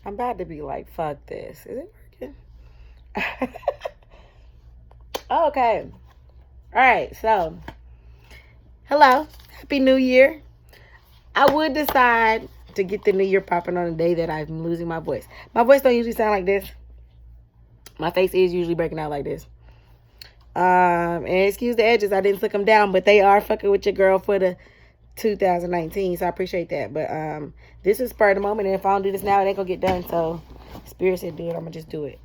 I'm about to be like, fuck this. Is it working? Okay. All right. So, hello. Happy New Year. I would decide to get the New Year popping on the day that I'm losing my voice. My voice don't usually sound like this. My face is usually breaking out like this. And excuse the edges, I didn't slick them down, but they are fucking with your girl for the 2019, so I appreciate that. But this is spur of the moment, and if I don't do this now, it ain't gonna get done. So Spirit said do it, I'm gonna just do it.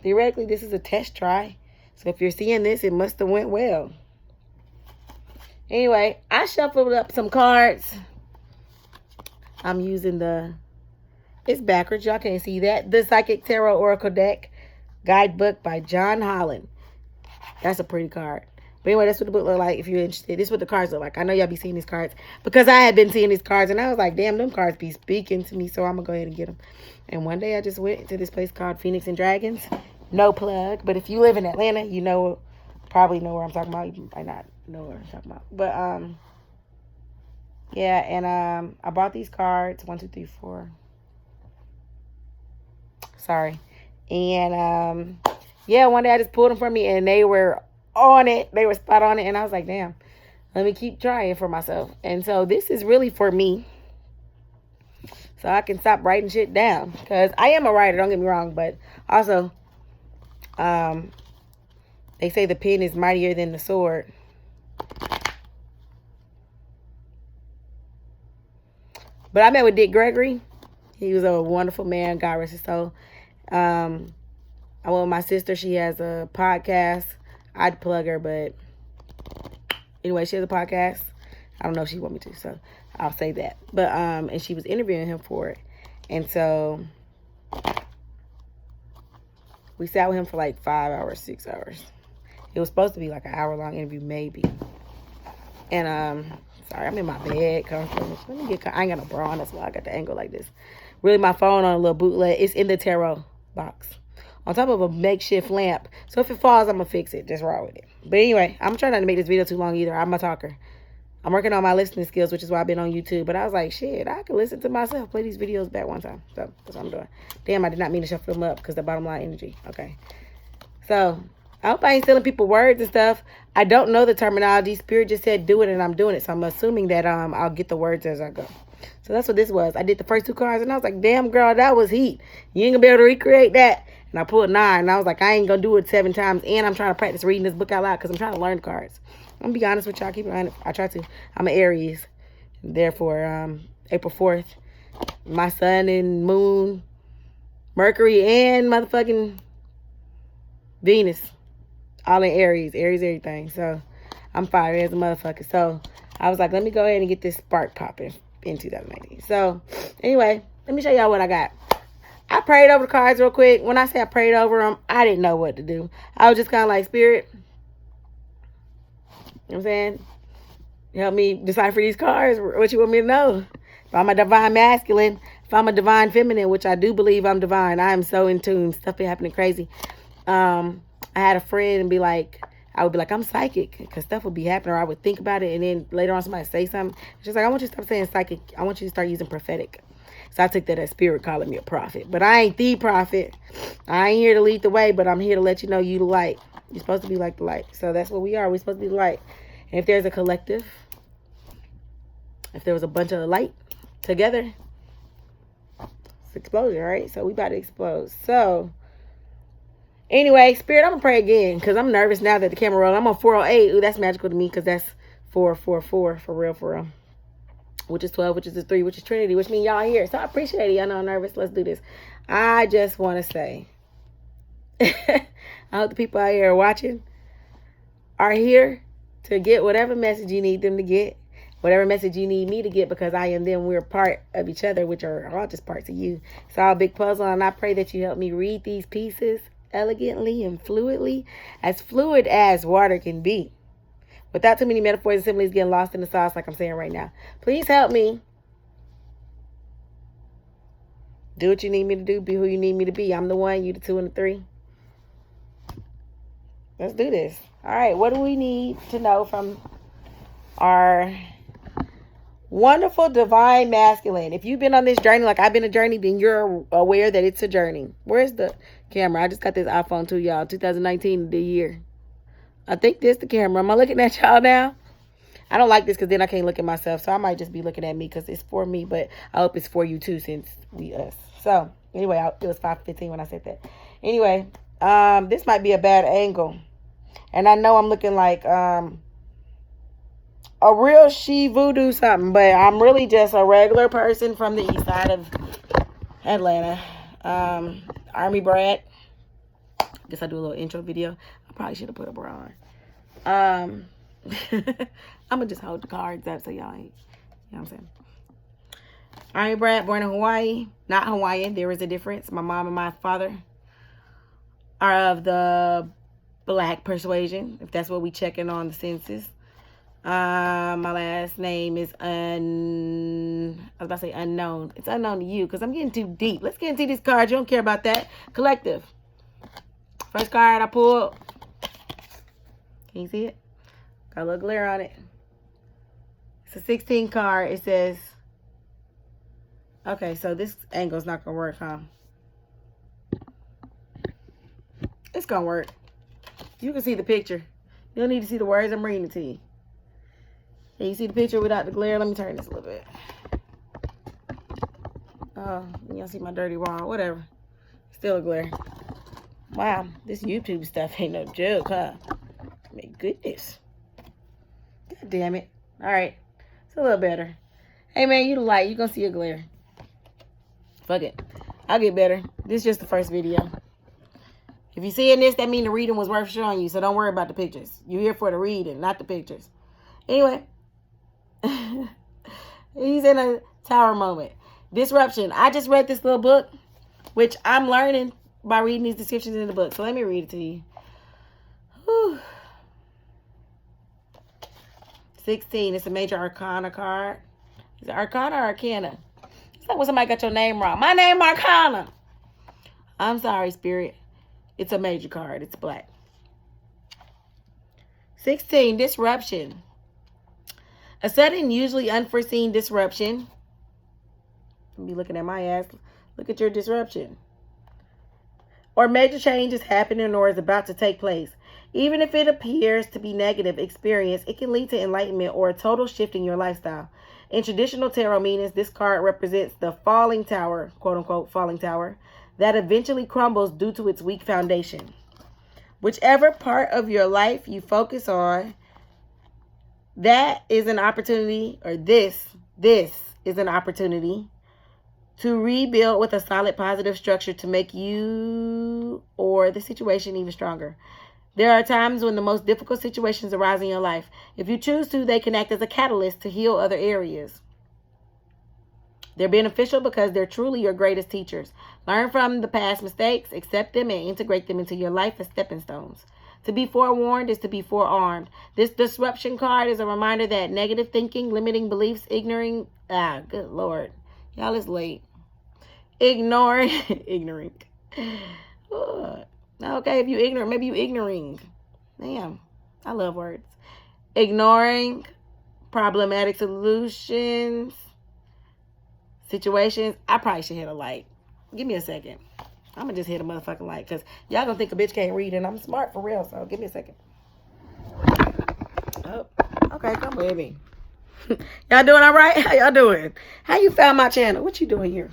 Theoretically, this is a test try, so if you're seeing this, it must have went well. Anyway, I shuffled up some cards. I'm using it's backwards, y'all can't see that, the Psychic Tarot Oracle Deck Guidebook by John Holland. That's a pretty card. But anyway, that's what the book look like if you're interested. This is what the cards look like. I know y'all be seeing these cards because I had been seeing these cards and I was like, damn, them cards be speaking to me, so I'm going to go ahead and get them. And one day I just went to this place called Phoenix and Dragons. No plug. But if you live in Atlanta, you probably know where I'm talking about. You might not know what I'm talking about. But, yeah, and I bought these cards. 1, 2, 3, 4. Sorry. And, yeah, one day I just pulled them from me and they were on it. They were spot on it. And I was like, damn, let me keep trying for myself. And so this is really for me. So I can stop writing shit down. Because I am a writer, don't get me wrong. But also, they say the pen is mightier than the sword. But I met with Dick Gregory. He was a wonderful man. God rest his soul. I went with my sister. She has a podcast. I'd plug her, but anyway, she has a podcast. I don't know if she want me to, so I'll say that. But and she was interviewing him for it, and so we sat with him for like 5 hours, 6 hours. It was supposed to be like an hour-long interview, maybe. And sorry, I'm in my bed, comfortable. I ain't got no bra on, that's why I got the angle like this. Really, my phone on a little bootleg. It's in the tarot box on top of a makeshift lamp. So if it falls, I'm going to fix it. Just roll with it. But anyway, I'm trying not to make this video too long either. I'm a talker. I'm working on my listening skills, which is why I've been on YouTube. But I was like, shit, I can listen to myself play these videos back one time. So that's what I'm doing. Damn, I did not mean to shuffle them up because the bottom line energy. Okay. So I hope I ain't stealing people words and stuff. I don't know the terminology. Spirit just said do it and I'm doing it. So I'm assuming that I'll get the words as I go. So that's what this was. I did the first 2 cards and I was like, damn, girl, that was heat. You ain't going to be able to recreate that. And I pulled 9. And I was like, I ain't going to do it 7 times. And I'm trying to practice reading this book out loud because I'm trying to learn cards. I'm going to be honest with y'all. Keep it honest. I try to. I'm an Aries. Therefore, April 4th, my sun and moon, Mercury, and motherfucking Venus. All in Aries. Aries everything. So I'm fire as a motherfucker. So I was like, let me go ahead and get this spark popping in 2019. So anyway, let me show y'all what I got. I prayed over the cards real quick. When I say I prayed over them, I didn't know what to do. I was just kind of like, Spirit, you know what I'm saying? Help me decipher these cards. What you want me to know? If I'm a divine masculine, if I'm a divine feminine, which I do believe I'm divine, I am so in tune. Stuff be happening crazy. I had a friend and I would be like, I'm psychic, because stuff would be happening, or I would think about it, and then later on somebody say something. She's like, I want you to stop saying psychic. I want you to start using prophetic. So I took that as Spirit calling me a prophet. But I ain't the prophet. I ain't here to lead the way, but I'm here to let you know you the light. You're supposed to be like the light. So that's what we are. We're supposed to be the light. And if there's a collective, if there was a bunch of light together, it's explosion, right? So we about to explode. So anyway, Spirit, I'm going to pray again because I'm nervous now that the camera rolled. I'm on 408. Ooh, that's magical to me because that's 444 for real. Which is 12, which is the 3, which is Trinity, which means y'all here. So I appreciate it. Y'all know I'm nervous. Let's do this. I just want to say, I hope the people out here watching are here to get whatever message you need them to get, whatever message you need me to get, because I am them. We're part of each other, which are all just parts of you. It's all a big puzzle, and I pray that you help me read these pieces elegantly and fluidly, as fluid as water can be, without too many metaphors and similes getting lost in the sauce like I'm saying right now. Please help me. Do what you need me to do. Be who you need me to be. I'm the 1, you the 2, and the 3. Let's do this. All right, what do we need to know from our Wonderful divine masculine. If you've been on this journey like I've been a journey, then you're aware that it's a journey. Where's the camera? I just got this iPhone too, y'all. 2019, the year. I think this the camera. Am I looking at y'all now? I don't like this because then I can't look at myself. So I might just be looking at me because it's for me. But I hope it's for you too since we us. So anyway, it was 5:15 when I said that. Anyway, this might be a bad angle. And I know I'm looking like a real she voodoo something. But I'm really just a regular person from the east side of Atlanta. Army brat. Guess I'll do a little intro video. I probably should have put a bra on. I'm going to just hold the cards up so y'all ain't, you know what I'm saying? Army brat, born in Hawaii. Not Hawaiian. There is a difference. My mom and my father are of the black persuasion, if that's what we checking on the census. My last name is unknown. It's unknown to you because I'm getting too deep. Let's get into these cards. You don't care about that. Collective. First card I pulled. Can you see it? Got a little glare on it. It's a 16 card. It says, okay, so this angle's not going to work, huh? It's going to work. You can see the picture. You don't need to see the words. I'm reading it to you. Can you see the picture without the glare? Let me turn this a little bit. Oh, you don't see my dirty wall. Whatever. Still a glare. Wow, this YouTube stuff ain't no joke, huh? My goodness. God damn it. All right. It's a little better. Hey, man, you the light. You gonna see a glare. Fuck it. I'll get better. This is just the first video. If you're seeing this, that means the reading was worth showing you, so don't worry about the pictures. You're here for the reading, not the pictures. Anyway. He's in a tower moment. Disruption. I just read this little book, which I'm learning by reading these descriptions in the book. So let me read it to you. Whew. 16. It's a major arcana card. Is it arcana or arcana? It's like when somebody got your name wrong. My name Arcana. I'm sorry, Spirit. It's a major card. It's black. 16. Disruption. A sudden, usually unforeseen disruption. I'll be looking at my ass. Look at your disruption. Or major change is happening or is about to take place. Even if it appears to be negative experience, it can lead to enlightenment or a total shift in your lifestyle. In traditional tarot meanings, this card represents the falling tower, quote unquote, falling tower, that eventually crumbles due to its weak foundation. Whichever part of your life you focus on, that is an opportunity, or this is an opportunity to rebuild with a solid positive structure to make you or the situation even stronger. There are times when the most difficult situations arise in your life. If you choose to, they can act as a catalyst to heal other areas. They're beneficial because they're truly your greatest teachers. Learn from the past mistakes, accept them, and integrate them into your life as stepping stones. To be forewarned is to be forearmed. This disruption card is a reminder that negative thinking, limiting beliefs, ignoring... good Lord. Y'all, it's late. Ignoring... ignorant. Okay, if you ignorant, maybe you ignoring. Damn, I love words. Ignoring problematic solutions, situations. I probably should hit a light. Give me a second. I'm going to just hit a motherfucking light because y'all going to think a bitch can't read and I'm smart for real. So give me a second. Oh, okay, come with me. Y'all doing all right? How y'all doing? How you found my channel? What you doing here?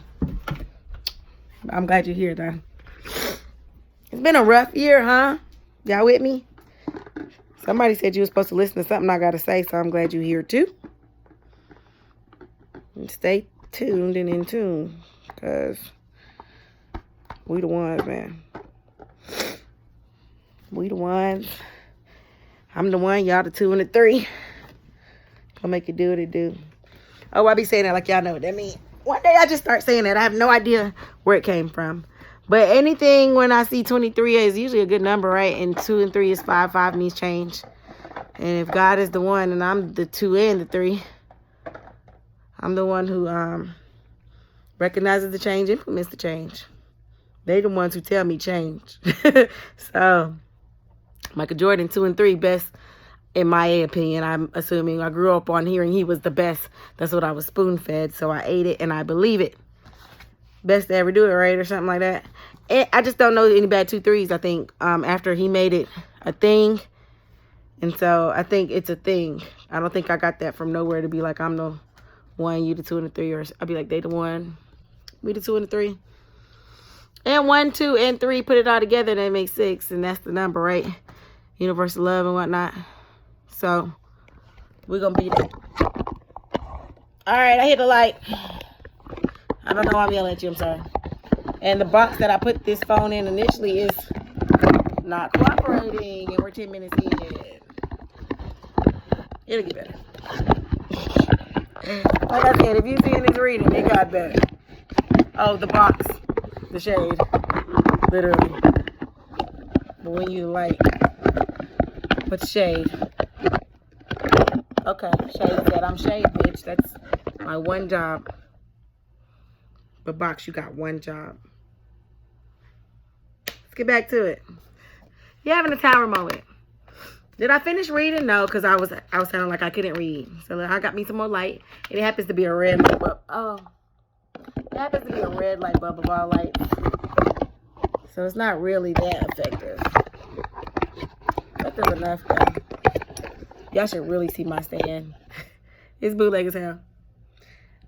I'm glad you're here, though. It's been a rough year, huh? Y'all with me? Somebody said you were supposed to listen to something I got to say, so I'm glad you're here, too. And stay tuned and in tune, because we the ones, man. We the ones. I'm the one, y'all the 2 and the 3. Gonna make it do what it do. Oh, I be saying that like y'all know what that means. One day I just start saying that. I have no idea where it came from. But anything when I see 23 is usually a good number, right? And 2 and 3 is 5. 5 means change. And if God is the one and I'm the 2 and the 3, I'm the one who recognizes the change, implements the change. They the ones who tell me change. So, Michael Jordan, 2 and 3, best in my opinion. I'm assuming I grew up on hearing he was the best. That's what I was spoon-fed, so I ate it and I believe it. Best to ever do it, right? Or something like that. I just don't know any bad 2-3s, I think, after he made it a thing. And so I think it's a thing. I don't think I got that from nowhere to be like, I'm the 1, you the 2 and the 3, or I'll be like, they the 1, we the 2 and the 3. And 1, 2, and 3, put it all together, that makes 6, and that's the number, right? Universal love and whatnot. So we're gonna beat it. All right, I hit the light. I don't know why I'm yelling at you, I'm sorry. And the box that I put this phone in initially is not cooperating, and we're 10 minutes in. It'll get better. Like I said, if you see this reading, it got better. Oh, the box, the shade, literally. But when you light, put shade. Okay, shade said, I'm shade, bitch. That's my one job. But box, you got one job. Let's get back to it. You're having a tower moment. Did I finish reading? No, because I was sounding like I couldn't read. So I got me some more light. And it happens to be a red light bulb. Oh. It happens to be a red light bulb of all lights. So it's not really that effective. Effective enough though. Y'all should really see my stand. It's bootleg as hell.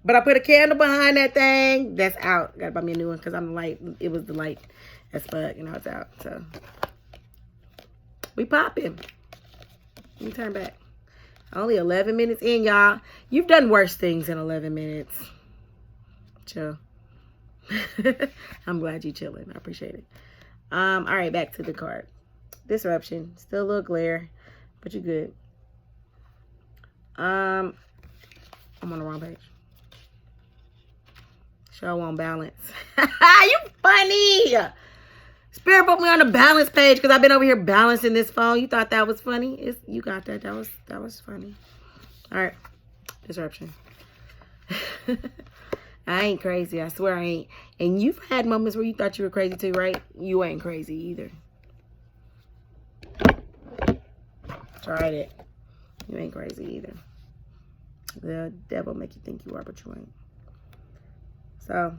But I put a candle behind that thing. That's out. Gotta buy me a new one because I'm the light. It was the light as fuck. You know, it's out. So we popping. Let me turn back. Only 11 minutes in, y'all. You've done worse things in 11 minutes. Chill. I'm glad you chilling. I appreciate it. All right, back to the card. Disruption. Still a little glare, but you're good. I'm on the wrong page. Show on balance. You funny. Spirit put me on the balance page because I've been over here balancing this phone. You thought that was funny? You got that. That was funny. All right. Disruption. I ain't crazy. I swear I ain't. And you've had moments where you thought you were crazy too, right? You ain't crazy either. Tried it. You ain't crazy either. The devil make you think you are, but you ain't. So,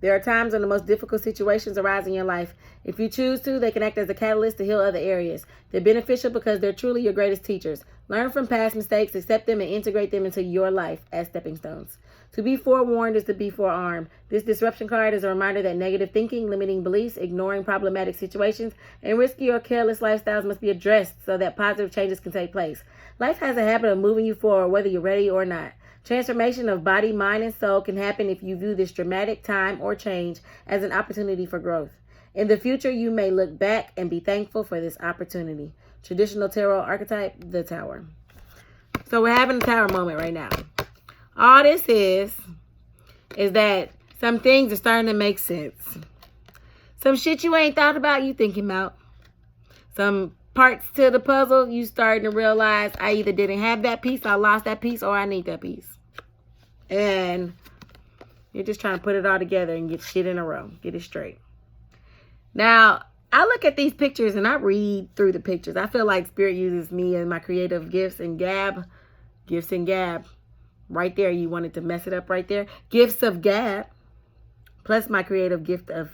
there are times when the most difficult situations arise in your life. If you choose to, they can act as a catalyst to heal other areas. They're beneficial because they're truly your greatest teachers. Learn from past mistakes, accept them, and integrate them into your life as stepping stones. To be forewarned is to be forearmed. This disruption card is a reminder that negative thinking, limiting beliefs, ignoring problematic situations, and risky or careless lifestyles must be addressed so that positive changes can take place. Life has a habit of moving you forward whether you're ready or not. Transformation of body, mind, and soul can happen if you view this dramatic time or change as an opportunity for growth. In the future, you may look back and be thankful for this opportunity. Traditional tarot archetype, the Tower. So we're having a Tower moment right now. All this is that some things are starting to make sense. Some shit you ain't thought about, you thinking about. Some parts to the puzzle, you starting to realize I either didn't have that piece, I lost that piece, or I need that piece. And you're just trying to put it all together and get shit in a row. Get it straight. Now, I look at these pictures and I read through the pictures. I feel like Spirit uses me and my creative gifts and gab. Gifts and gab. Right there, you wanted to mess it up right there. Gifts of gab. Plus my creative gift of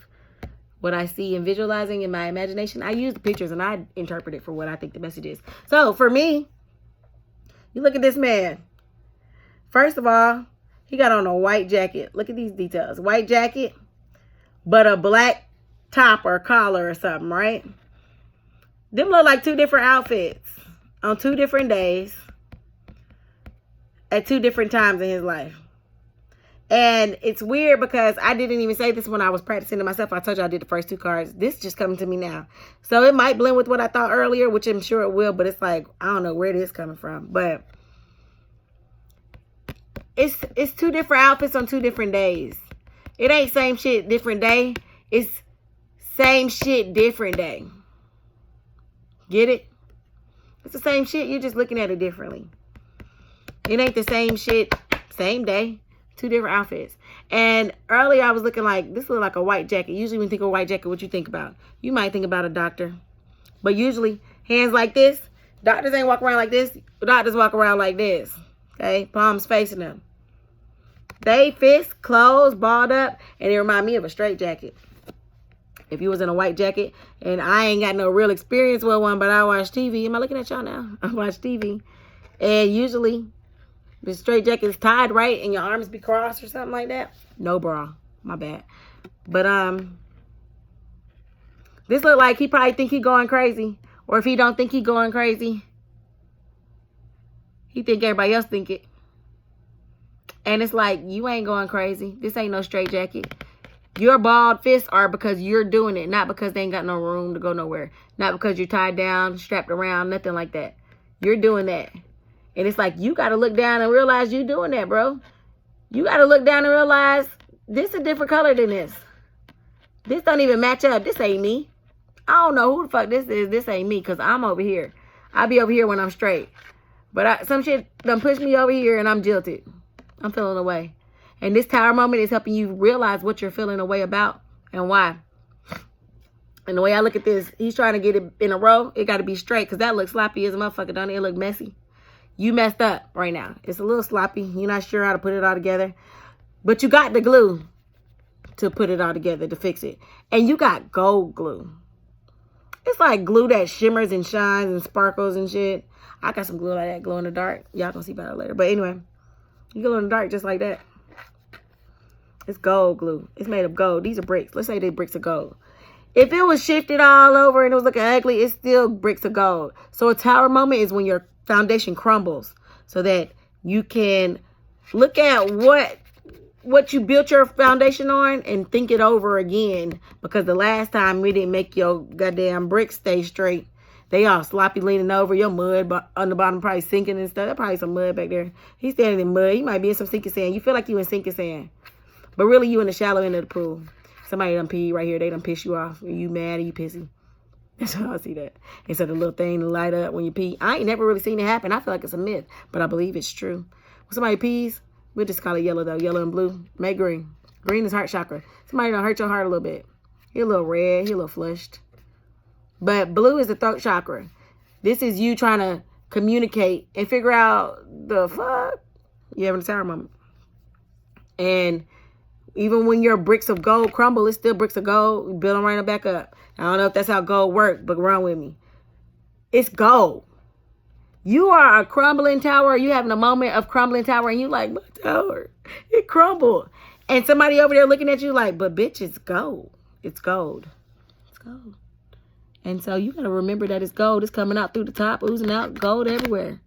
what I see and visualizing in my imagination. I use the pictures and I interpret it for what I think the message is. So, for me, you look at this man. First of all, he got on a white jacket. Look at these details. White jacket, but a black top or collar or something, right? Them look like two different outfits on two different days at two different times in his life. And it's weird because I didn't even say this when I was practicing to myself. I told you I did the first two cards. This just coming to me now. So it might blend with what I thought earlier, which I'm sure it will. But it's like, I don't know where it is coming from. But it's two different outfits on two different days. It ain't same shit, different day. It's same shit, different day. Get it? It's the same shit. You're just looking at it differently. It ain't the same shit, same day. Two different outfits. And earlier I was looking like, this looked like a white jacket. Usually when you think of a white jacket, what you think about? You might think about a doctor. But usually Hands like this. Doctors ain't walk around like this. Doctors walk around like this. Okay? Palms facing them. They fists closed, balled up, and it remind me of a straight jacket. If you was in a white jacket, and I ain't got no real experience with one, but I watch TV. Am I looking at y'all now? I watch TV. And usually, the straight jacket is tied right, and your arms be crossed or something like that. No bra. My bad. But, this look like he probably think he going crazy. Or if he don't think he going crazy, he think everybody else think it. And it's like, you ain't going crazy. This ain't no straight jacket. Your balled fists are because you're doing it, not because they ain't got no room to go nowhere. Not because you're tied down, strapped around, nothing like that. You're doing that. And it's like, you got to look down and realize you're doing that, bro. You got to look down and realize this is a different color than this. This don't even match up. This ain't me. I don't know who the fuck this is. This ain't me because I'm over here. I be over here when I'm straight. But some shit done push me over here and I'm jilted. I'm feeling away. And this tower moment is helping you realize what you're feeling away about and why. And the way I look at this, he's trying to get it in a row. It got to be straight because that looks sloppy as a motherfucker, don't it? It look messy. You messed up right now. It's a little sloppy. You're not sure how to put it all together. But you got the glue to put it all together, to fix it. And you got gold glue. It's like glue that shimmers and shines and sparkles and shit. I got some glue like that, glow in the dark. Y'all gonna see about it later. But anyway, you glow in the dark just like that. It's gold glue. It's made of gold. These are bricks. Let's say they're bricks of gold. If it was shifted all over and it was looking ugly, it's still bricks of gold. So a tower moment is when your foundation crumbles so that you can look at what you built your foundation on and think it over again. Because the last time we didn't make your goddamn bricks stay straight. They all sloppy leaning over. Your mud on the bottom probably sinking and stuff. There's probably some mud back there. He's standing in mud. He might be in some sinking sand. You feel like you in sinking sand. But really, you in the shallow end of the pool. Somebody done pee right here. They done piss you off. Are you mad or you pissy? That's how I see that. Instead of the little thing to light up when you pee. I ain't never really seen it happen. I feel like it's a myth. But I believe it's true. When somebody pees, we'll just call it yellow, though. Yellow and blue. Make green. Green is heart chakra. Somebody done hurt your heart a little bit. You're a little red. You're a little flushed. But blue is the throat chakra. This is you trying to communicate and figure out the fuck. You're having a tower moment. And even when your bricks of gold crumble, it's still bricks of gold. Build them right back up. I don't know if that's how gold works, but run with me. It's gold. You are a crumbling tower. You having a moment of crumbling tower, and you like, my tower, it crumbled. And somebody over there looking at you like, but bitch, it's gold. It's gold. It's gold. And so you got to remember that it's gold. It's coming out through the top, oozing out, gold everywhere.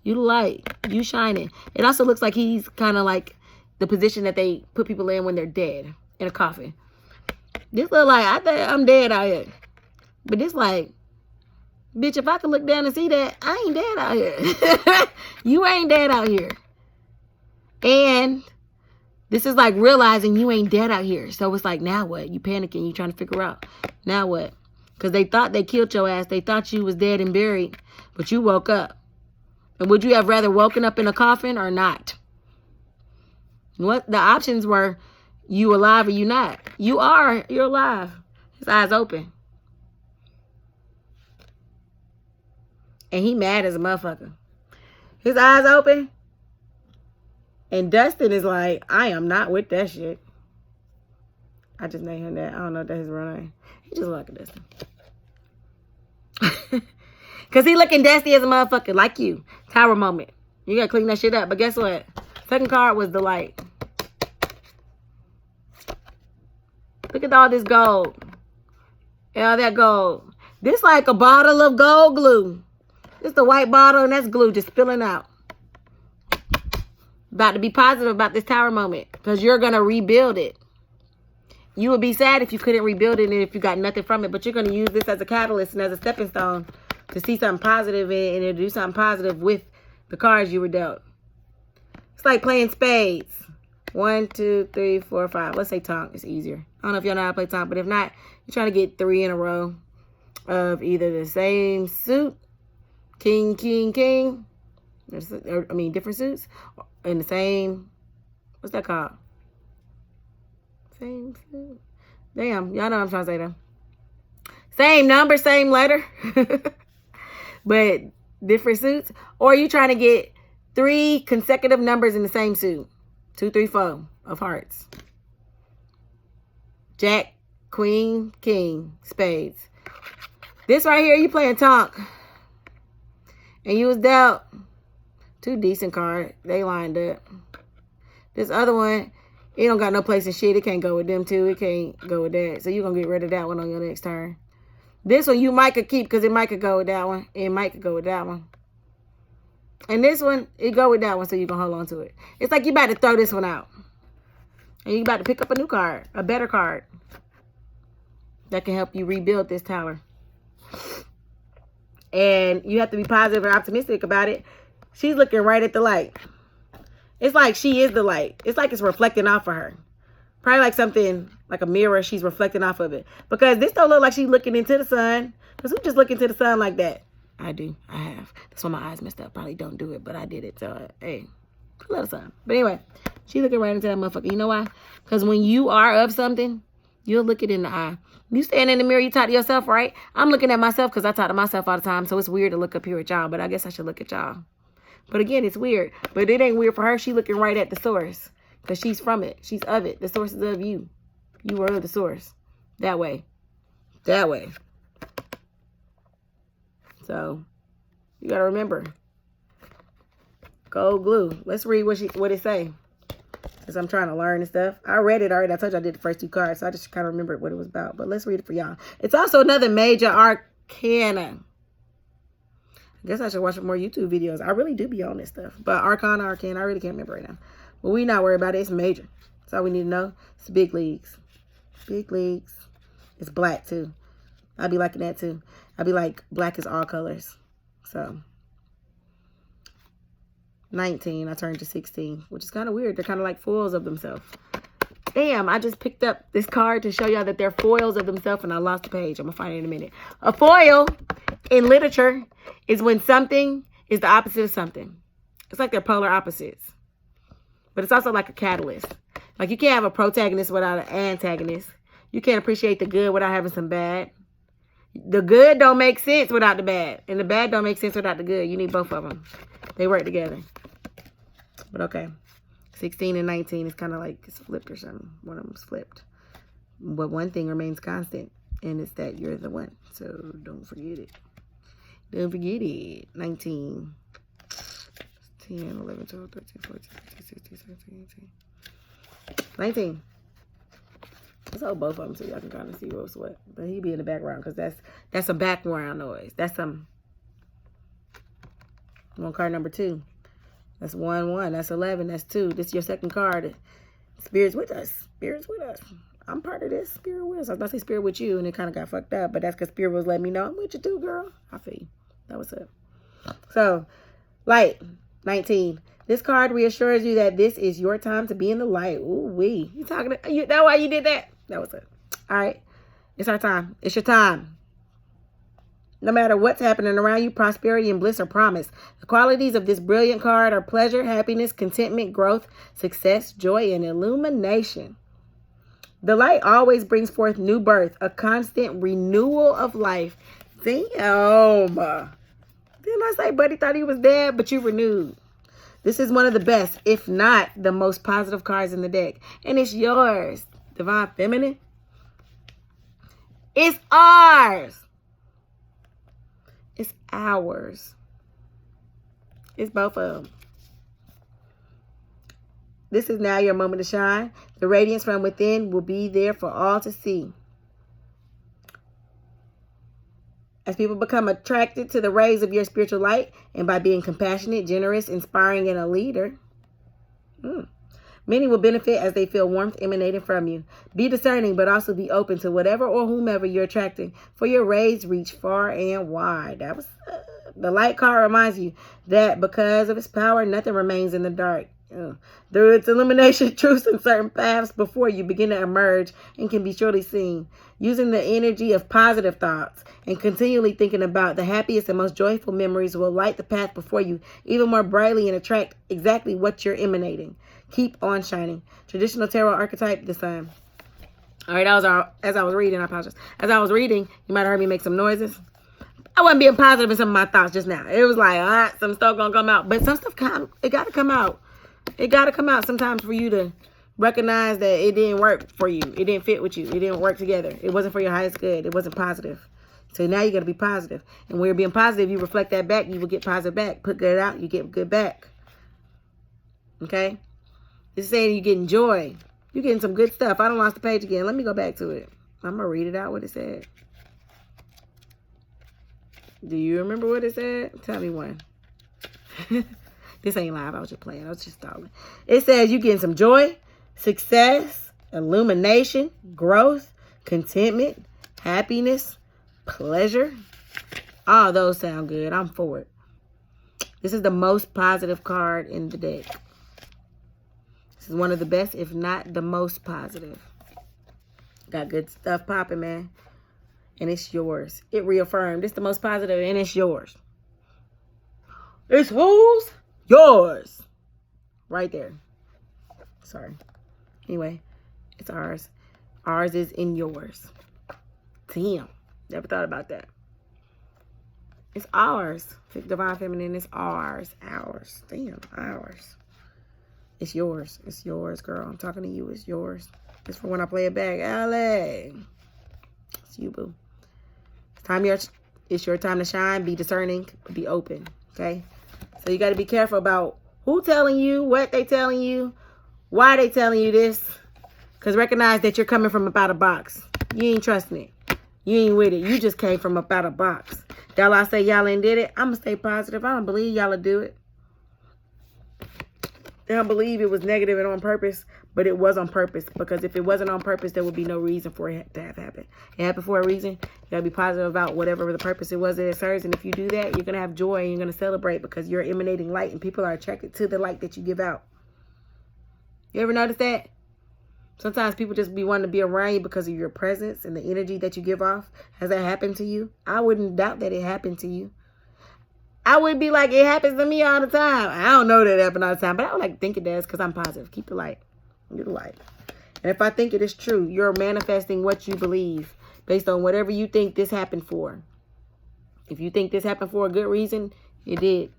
You the light. You shining. It also looks like he's kind of like the position that they put people in when they're dead in a coffin. This look like, I think I'm dead out here. But this like, bitch, if I could look down and see that, I ain't dead out here. You ain't dead out here. And this is like realizing you ain't dead out here. So it's like, now what? You panicking. You trying to figure out. Now what? Because they thought they killed your ass. They thought you was dead and buried. But you woke up. And would you have rather woken up in a coffin or not? What the options were, you alive or you not. You are. You're alive. His eyes open. And he mad as a motherfucker. His eyes open. And Dustin is like, I am not with that shit. I just named him that. I don't know if that's his real name. He just look like a Dustin. Because he looking dusty as a motherfucker, like you. Tower moment. You got to clean that shit up. But guess what? Second card was the light. Look at all this gold. And all that gold. This like a bottle of gold glue. This the white bottle and that's glue just spilling out. About to be positive about this tower moment. Because you're going to rebuild it. You would be sad if you couldn't rebuild it and if you got nothing from it. But you're going to use this as a catalyst and as a stepping stone to see something positive in it and to do something positive with the cards you were dealt. It's like playing spades. 1, 2, 3, 4, 5. Let's say tonk. It's easier. I don't know if y'all know how to play tonk. But if not, you're trying to get 3 in a row of either the same suit. King, king, king. I mean, different suits. In the same. What's that called? Same suit. Damn. Y'all know what I'm trying to say though. Same number, same letter. but different suits. Or are you trying to get 3 consecutive numbers in the same suit? 2, 3, 4 of hearts. Jack, queen, king, spades. This right here, you playing Tonk. And you was dealt 2 decent cards. They lined up. This other one, it don't got no place in shit. It can't go with them 2. It can't go with that. So you're going to get rid of that one on your next turn. This one you might could keep because it might could go with that one. It might could go with that one. And this one, it go with that one, so you can hold on to it. It's like you about to throw this one out. And you about to pick up a new card, a better card that can help you rebuild this tower. And you have to be positive and optimistic about it. She's looking right at the light. It's like she is the light. It's like it's reflecting off of her. Probably like something, like a mirror, she's reflecting off of it. Because this don't look like she's looking into the sun. Because who just look into the sun like that? I do. I have. That's why my eyes messed up. Probably don't do it, but I did it. So, hey, a little something. But anyway, she looking right into that motherfucker. You know why? Because when you are of something, you'll look it in the eye. You stand in the mirror, you talk to yourself, right? I'm looking at myself because I talk to myself all the time. So it's weird to look up here at y'all, but I guess I should look at y'all. But again, it's weird. But it ain't weird for her. She looking right at the source because she's from it. She's of it. The source is of you. You are the source. That way. That way. So, you got to remember. Gold glue. Let's read what it say. Because I'm trying to learn and stuff. I read it already. I told you I did the first 2 cards. So I just kind of remembered what it was about. But let's read it for y'all. It's also another major arcana. I guess I should watch more YouTube videos. I really do be on this stuff. But arcana, I really can't remember right now. But we not worried about it. It's major. That's all we need to know. It's big leagues. Big leagues. It's black too. I'll be liking that too. I'll be like, black is all colors. So, 19, I turned to 16, which is kind of weird. They're kind of like foils of themselves. Damn, I just picked up this card to show y'all that they're foils of themselves, and I lost the page. I'm going to find it in a minute. A foil in literature is when something is the opposite of something. It's like they're polar opposites. But it's also like a catalyst. Like you can't have a protagonist without an antagonist. You can't appreciate the good without having some bad. The good don't make sense without the bad. And the bad don't make sense without the good. You need both of them. They work together. But okay. 16 and 19 is kind of like it's flipped or something. One of them's flipped. But one thing remains constant. And it's that you're the one. So don't forget it. Don't forget it. 19. 10, 11, 12, 13, 14, 15, 16, 17, 18. 19. Let's hold both of them so y'all can kind of see what's what. But he be in the background because that's some background noise. That's some. On card number 2. That's 1, 1. That's 11. That's 2. This is your second card. Spirit's with us. Spirit's with us. I'm part of this. Spirit with us. I was about to say spirit with you, and it kind of got fucked up. But that's because spirit was letting me know I'm with you too, girl. I feel you. That was it. So, light. 19. This card reassures you that this is your time to be in the light. Ooh, wee. You talking to you? That's why you did that? That was it. All right. It's our time. It's your time. No matter what's happening around you, prosperity and bliss are promised. The qualities of this brilliant card are pleasure, happiness, contentment, growth, success, joy, and illumination. The light always brings forth new birth, a constant renewal of life. Damn. Didn't I say Buddy thought he was dead, but you renewed? This is one of the best, if not the most positive cards in the deck. And it's yours, Divine Feminine. It's ours. It's ours. It's both of them. This is now your moment to shine. The radiance from within will be there for all to see. As people become attracted to the rays of your spiritual light, and by being compassionate, generous, inspiring, and a leader, many will benefit as they feel warmth emanating from you. Be discerning, but also be open to whatever or whomever you're attracting, for your rays reach far and wide. That was the light card reminds you that because of its power, nothing remains in the dark. Through its illumination, truths and certain paths before you begin to emerge and can be surely seen. Using the energy of positive thoughts and continually thinking about the happiest and most joyful memories will light the path before you even more brightly and attract exactly what you're emanating. Keep on shining. Traditional tarot archetype this time. All right, that was as I was reading. I apologize. As I was reading, you might have heard me make some noises. I wasn't being positive in some of my thoughts just now. It was like, some stuff gonna come out. But some stuff, it gotta come out. It gotta come out sometimes for you to recognize that it didn't work for you. It didn't fit with you. It didn't work together. It wasn't for your highest good. It wasn't positive. So now you got to be positive. And when you're being positive, you reflect that back, you will get positive back. Put good out, you get good back. Okay? It's saying you're getting joy. You're getting some good stuff. I don't lost the page again. Let me go back to it. I'm going to read it out what it said. Do you remember what it said? Tell me one. This ain't live. I was just playing. I was just stalling. It says you're getting some joy, success, illumination, growth, contentment, happiness, pleasure. All those sound good. I'm for it. This is the most positive card in the deck. This is one of the best, if not the most positive. Got good stuff popping, man. And it's yours. It reaffirmed. It's the most positive, and it's yours. It's whose? Yours. Right there. Sorry. Anyway, it's ours. Ours is in yours. Damn. Never thought about that. It's ours. Divine Feminine is ours. Ours. Damn. Ours. It's yours. It's yours, girl. I'm talking to you. It's yours. It's for when I play it back. LA. It's you, boo. It's your time to shine. Be discerning. Be open. Okay? So you got to be careful about who telling you, what they telling you, why they telling you this. Because recognize that you're coming from about a box. You ain't trusting it. You ain't with it. You just came from about a box. Y'all, I say y'all ain't did it. I'm going to stay positive. I don't believe y'all will do it. I don't believe it was negative and on purpose, but it was on purpose. Because if it wasn't on purpose, there would be no reason for it to have happened. It happened for a reason. You got to be positive about whatever the purpose it was that it serves. And if you do that, you're going to have joy and you're going to celebrate because you're emanating light and people are attracted to the light that you give out. You ever notice that? Sometimes people just be wanting to be around you because of your presence and the energy that you give off. Has that happened to you? I wouldn't doubt that it happened to you. I would be like, it happens to me all the time. I don't know that it happens all the time, but I would like to think it does because I'm positive. Keep the light. You're the light. And if I think it is true, you're manifesting what you believe based on whatever you think this happened for. If you think this happened for a good reason, it did.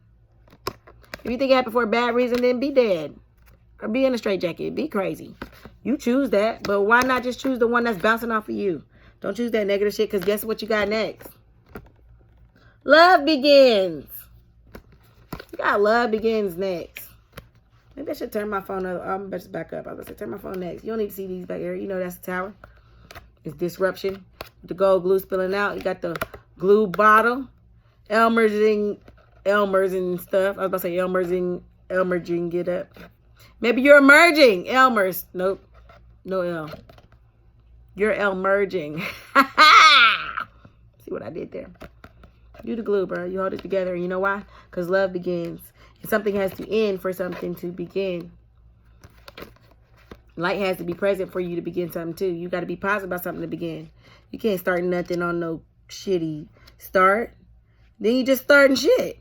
If you think it happened for a bad reason, then be dead. Or be in a straitjacket. Be crazy. You choose that, but why not just choose the one that's bouncing off of you? Don't choose that negative shit, because guess what you got next? Love begins. You got love begins next. Maybe I should turn my phone up. I'm just back up. I was going to say, turn my phone next. You don't need to see these back here. You know that's the tower. It's disruption. The gold glue spilling out. You got the glue bottle. Elmer's and stuff. I was about to say Elmerging, get up. Maybe you're emerging. Elmer's. Nope. No L. You're Elmerging. See what I did there? You the glue, bro. You hold it together. You know why? Because love begins. And something has to end for something to begin. Light has to be present for you to begin something too. You got to be positive about something to begin. You can't start nothing on no shitty start. Then you just starting shit.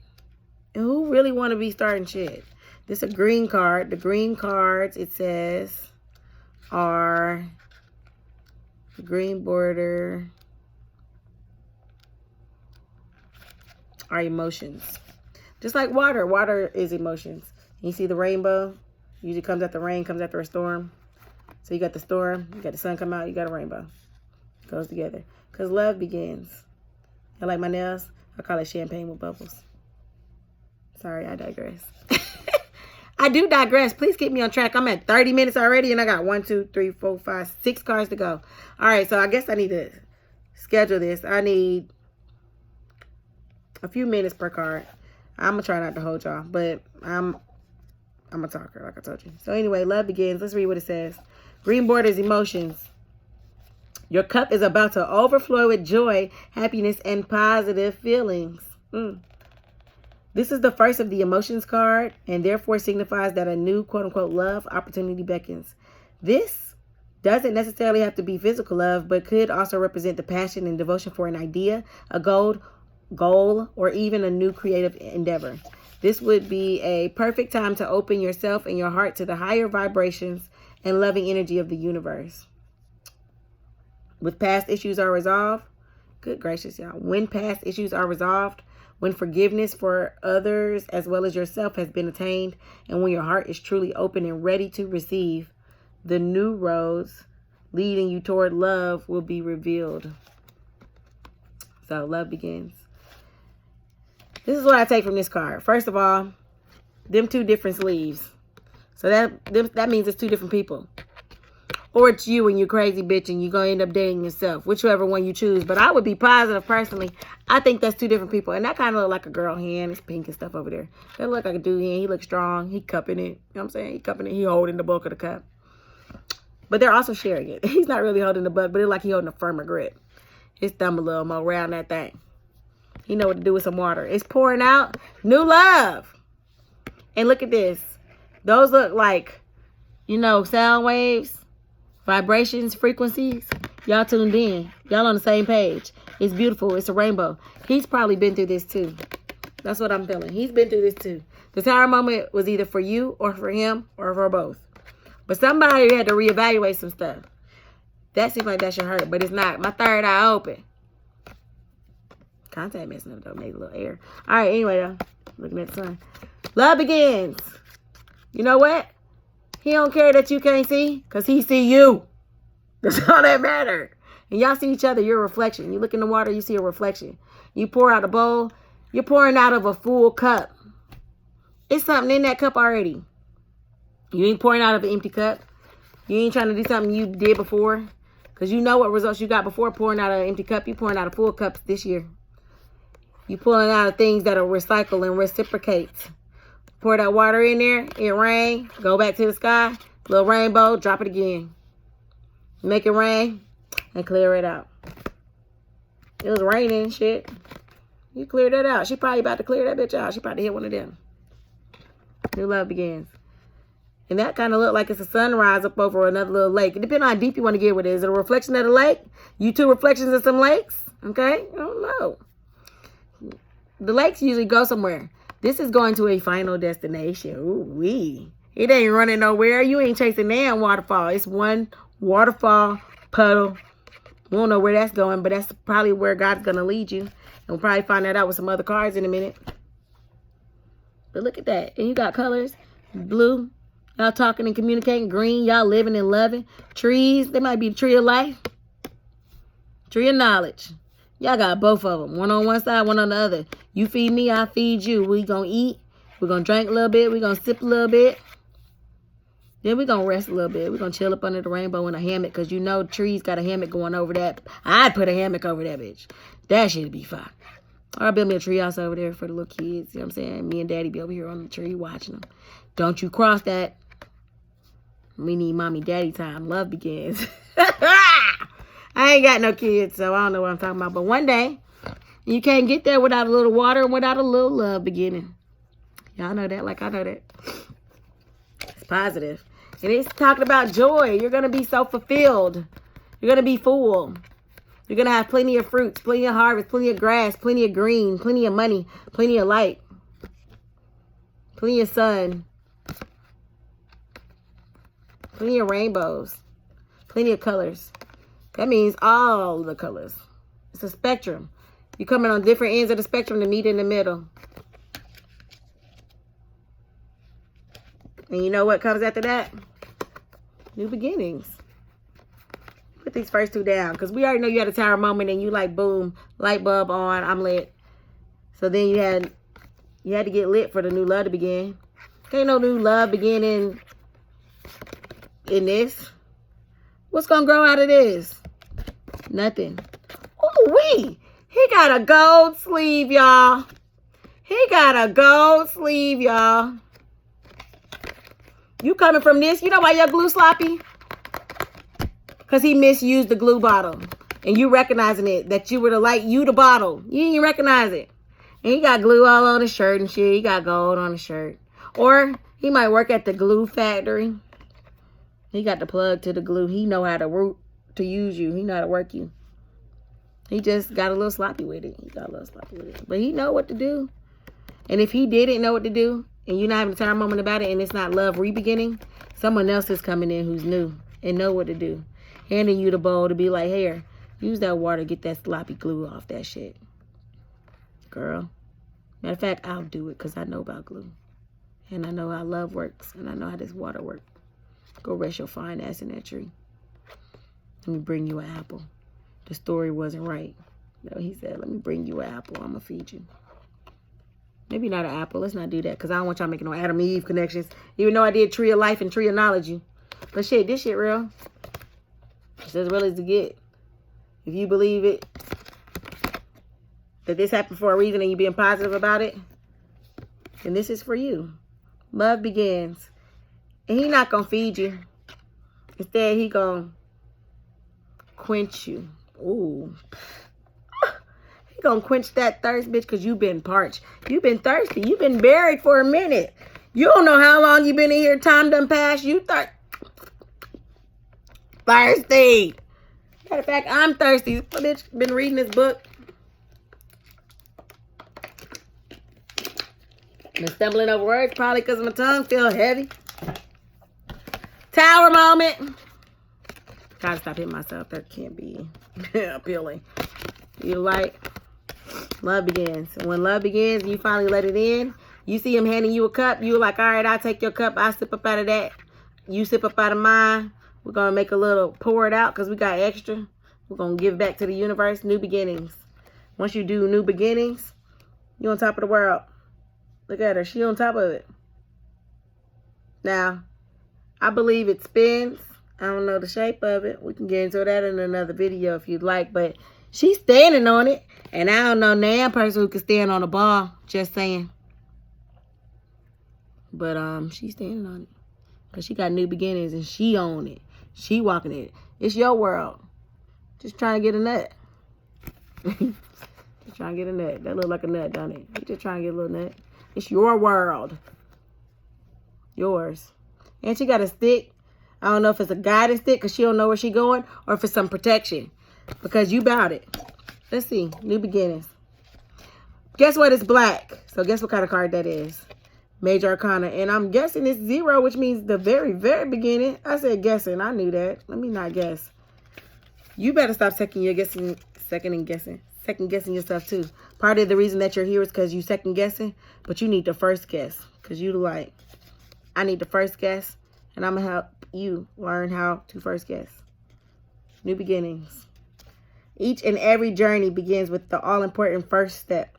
And who really want to be starting shit? This is a green card. The green cards, it says, are the green border are emotions. Just like water. Water is emotions. You see the rainbow? Usually comes after rain, comes after a storm. So you got the storm, you got the sun come out, you got a rainbow. It goes together. Because love begins. I like my nails. I call it champagne with bubbles. Sorry, I digress. I do digress. Please keep me on track. I'm at 30 minutes already, and I got 1, 2, 3, 4, 5, 6 cards to go. All right, so I guess I need to schedule this. I need a few minutes per card. I'm going to try not to hold y'all, but I'm a talker, like I told you. So anyway, love begins. Let's read what it says. Green borders, emotions. Your cup is about to overflow with joy, happiness, and positive feelings. This is the first of the emotions card and therefore signifies that a new quote-unquote love opportunity beckons. This doesn't necessarily have to be physical love, but could also represent the passion and devotion for an idea, a goal, or even a new creative endeavor. This would be a perfect time to open yourself and your heart to the higher vibrations and loving energy of the universe. With past issues are resolved, Good gracious, y'all. When past issues are resolved, when forgiveness for others as well as yourself has been attained, and when your heart is truly open and ready to receive, the new roads leading you toward love will be revealed. So love begins. This is what I take from this card. First of all, them two different sleeves. So that means it's two different people. Or it's you and you're crazy bitch and you're going to end up dating yourself. Whichever one you choose. But I would be positive personally. I think that's two different people. And that kind of look like a girl hand. It's pink and stuff over there. That look like a dude hand. He looks strong. He cupping it. You know what I'm saying? He cupping it. He holding the bulk of the cup. But they're also sharing it. He's not really holding the butt, but it's like he holding a firmer grip. His thumb a little more around that thing. He know what to do with some water. It's pouring out new love. And look at this. Those look like, you know, sound waves, vibrations, frequencies. Y'all tuned in. Y'all on the same page. It's beautiful. It's a rainbow. He's probably been through this too. That's what I'm feeling. He's been through this too. The tower moment was either for you or for him or for both. But somebody had to reevaluate some stuff. That seems like that should hurt, but it's not. My third eye open. Contact messing up though, made a little air. All right, anyway though, looking at the sun. Love begins. You know what? He don't care that you can't see, because he see you. That's all that matters. And y'all see each other, you're a reflection. You look in the water, you see a reflection. You pour out a bowl, you're pouring out of a full cup. It's something in that cup already. You ain't pouring out of an empty cup. You ain't trying to do something you did before. Because you know what results you got before pouring out an empty cup. You pouring out a full cup this year. You pulling out of things that'll recycle and reciprocate. Pour that water in there. It rain. Go back to the sky. Little rainbow. Drop it again. Make it rain. And clear it out. It was raining and shit. You cleared that out. She probably about to clear that bitch out. She probably hit one of them. New love begins. And that kind of look like it's a sunrise up over another little lake. It depends on how deep you want to get with it. Is it a reflection of the lake? You two reflections of some lakes? Okay? I don't know. The lakes usually go somewhere. This is going to a final destination. Ooh-wee. It ain't running nowhere. You ain't chasing that waterfall. It's one waterfall puddle. We don't know where that's going, but that's probably where God's going to lead you. And we'll probably find that out with some other cards in a minute. But look at that. And you got colors. Blue. Y'all talking and communicating. Green. Y'all living and loving. Trees. They might be the tree of life. Tree of knowledge. Y'all got both of them. One on one side, one on the other. You feed me, I feed you. We gonna eat. We're gonna drink a little bit. We're gonna sip a little bit. Then we're gonna rest a little bit. We're gonna chill up under the rainbow in a hammock. Because you know trees got a hammock going over that. I'd put a hammock over that bitch. That shit'd be fine. Or I'll build me a tree house over there for the little kids. You know what I'm saying? Me and daddy be over here on the tree watching them. Don't you cross that. We need mommy daddy time. Love begins. I ain't got no kids, so I don't know what I'm talking about. But one day, you can't get there without a little water and without a little love beginning. Y'all know that like I know that. It's positive. And it's talking about joy. You're going to be so fulfilled. You're going to be full. You're going to have plenty of fruits, plenty of harvest, plenty of grass, plenty of green, plenty of money, plenty of light, plenty of sun, plenty of rainbows, plenty of colors. That means all the colors. It's a spectrum. You're coming on different ends of the spectrum to meet in the middle. And you know what comes after that? New beginnings. Put these first two down. Because we already know you had a tower moment and you like, boom, light bulb on, I'm lit. So then you had to get lit for the new love to begin. Ain't no new love beginning in this. What's going to grow out of this? Nothing. Ooh-wee. He got a gold sleeve, y'all. He got a gold sleeve, y'all. You coming from this? You know why your glue sloppy? Because he misused the glue bottle. And you recognizing it. That you were the light, you the bottle. You didn't even recognize it. And he got glue all on his shirt and shit. He got gold on his shirt. Or he might work at the glue factory. He got the plug to the glue. He know how to use you. He know how to work you. He just got a little sloppy with it. But he know what to do. And if he didn't know what to do, and you're not having a time moment about it, and it's not love re-beginning, someone else is coming in who's new and know what to do. Handing you the bowl to be like, here, Use that water to get that sloppy glue off that shit. Girl. Matter of fact, I'll do it because I know about glue. And I know how love works. And I know how this water works. Go rest your fine ass in that tree. Let me bring you an apple. The story wasn't right. No, he said, let me bring you an apple. I'm going to feed you. Maybe not an apple. Let's not do that because I don't want y'all making no Adam and Eve connections. Even though I did Tree of Life and Tree of Knowledge you. But shit, this shit real. It's as real as it get. If you believe it, that this happened for a reason and you being positive about it, then this is for you. Love begins. And he not going to feed you. Instead, he going to quench you. Ooh. He going to quench that thirst, bitch, because you been parched. You been thirsty. You been buried for a minute. You don't know how long you been in here. Time done passed. You thirsty. Matter of fact, I'm thirsty. This bitch been reading this book. Been stumbling over words probably because my tongue feel heavy. Tower moment. Gotta stop hitting myself. That can't be appealing. You like love begins. And when love begins, you finally let it in. You see him handing you a cup. You're like, all right, I'll take your cup. I'll sip up out of that. You sip up out of mine. We're going to make a little, pour it out because we got extra. We're going to give back to the universe. New beginnings. Once you do new beginnings, you're on top of the world. Look at her. She on top of it. Now, I believe it spins. I don't know the shape of it. We can get into that in another video if you'd like. But she's standing on it. And I don't know damn person who can stand on a ball. Just saying. But she's standing on it. Because she got new beginnings and she own it. She walking it. It's your world. Just trying to get a nut. Just trying to get a nut. That look like a nut, don't it? You just trying to get a little nut. It's your world. Yours. And she got a stick. I don't know if it's a guiding stick because she don't know where she going or if it's some protection. Because you bout it. Let's see. New beginnings. Guess what? It's black. So guess what kind of card that is? Major Arcana. And I'm guessing it's 0, which means the very, very beginning. I said guessing. I knew that. Let me not guess. You better stop second guessing yourself too. Part of the reason that you're here is because you second guessing. But you need to first guess. Because you like, I need to first guess. And I'm going to help you learn how to first guess. New beginnings. Each and every journey begins with the all-important first step.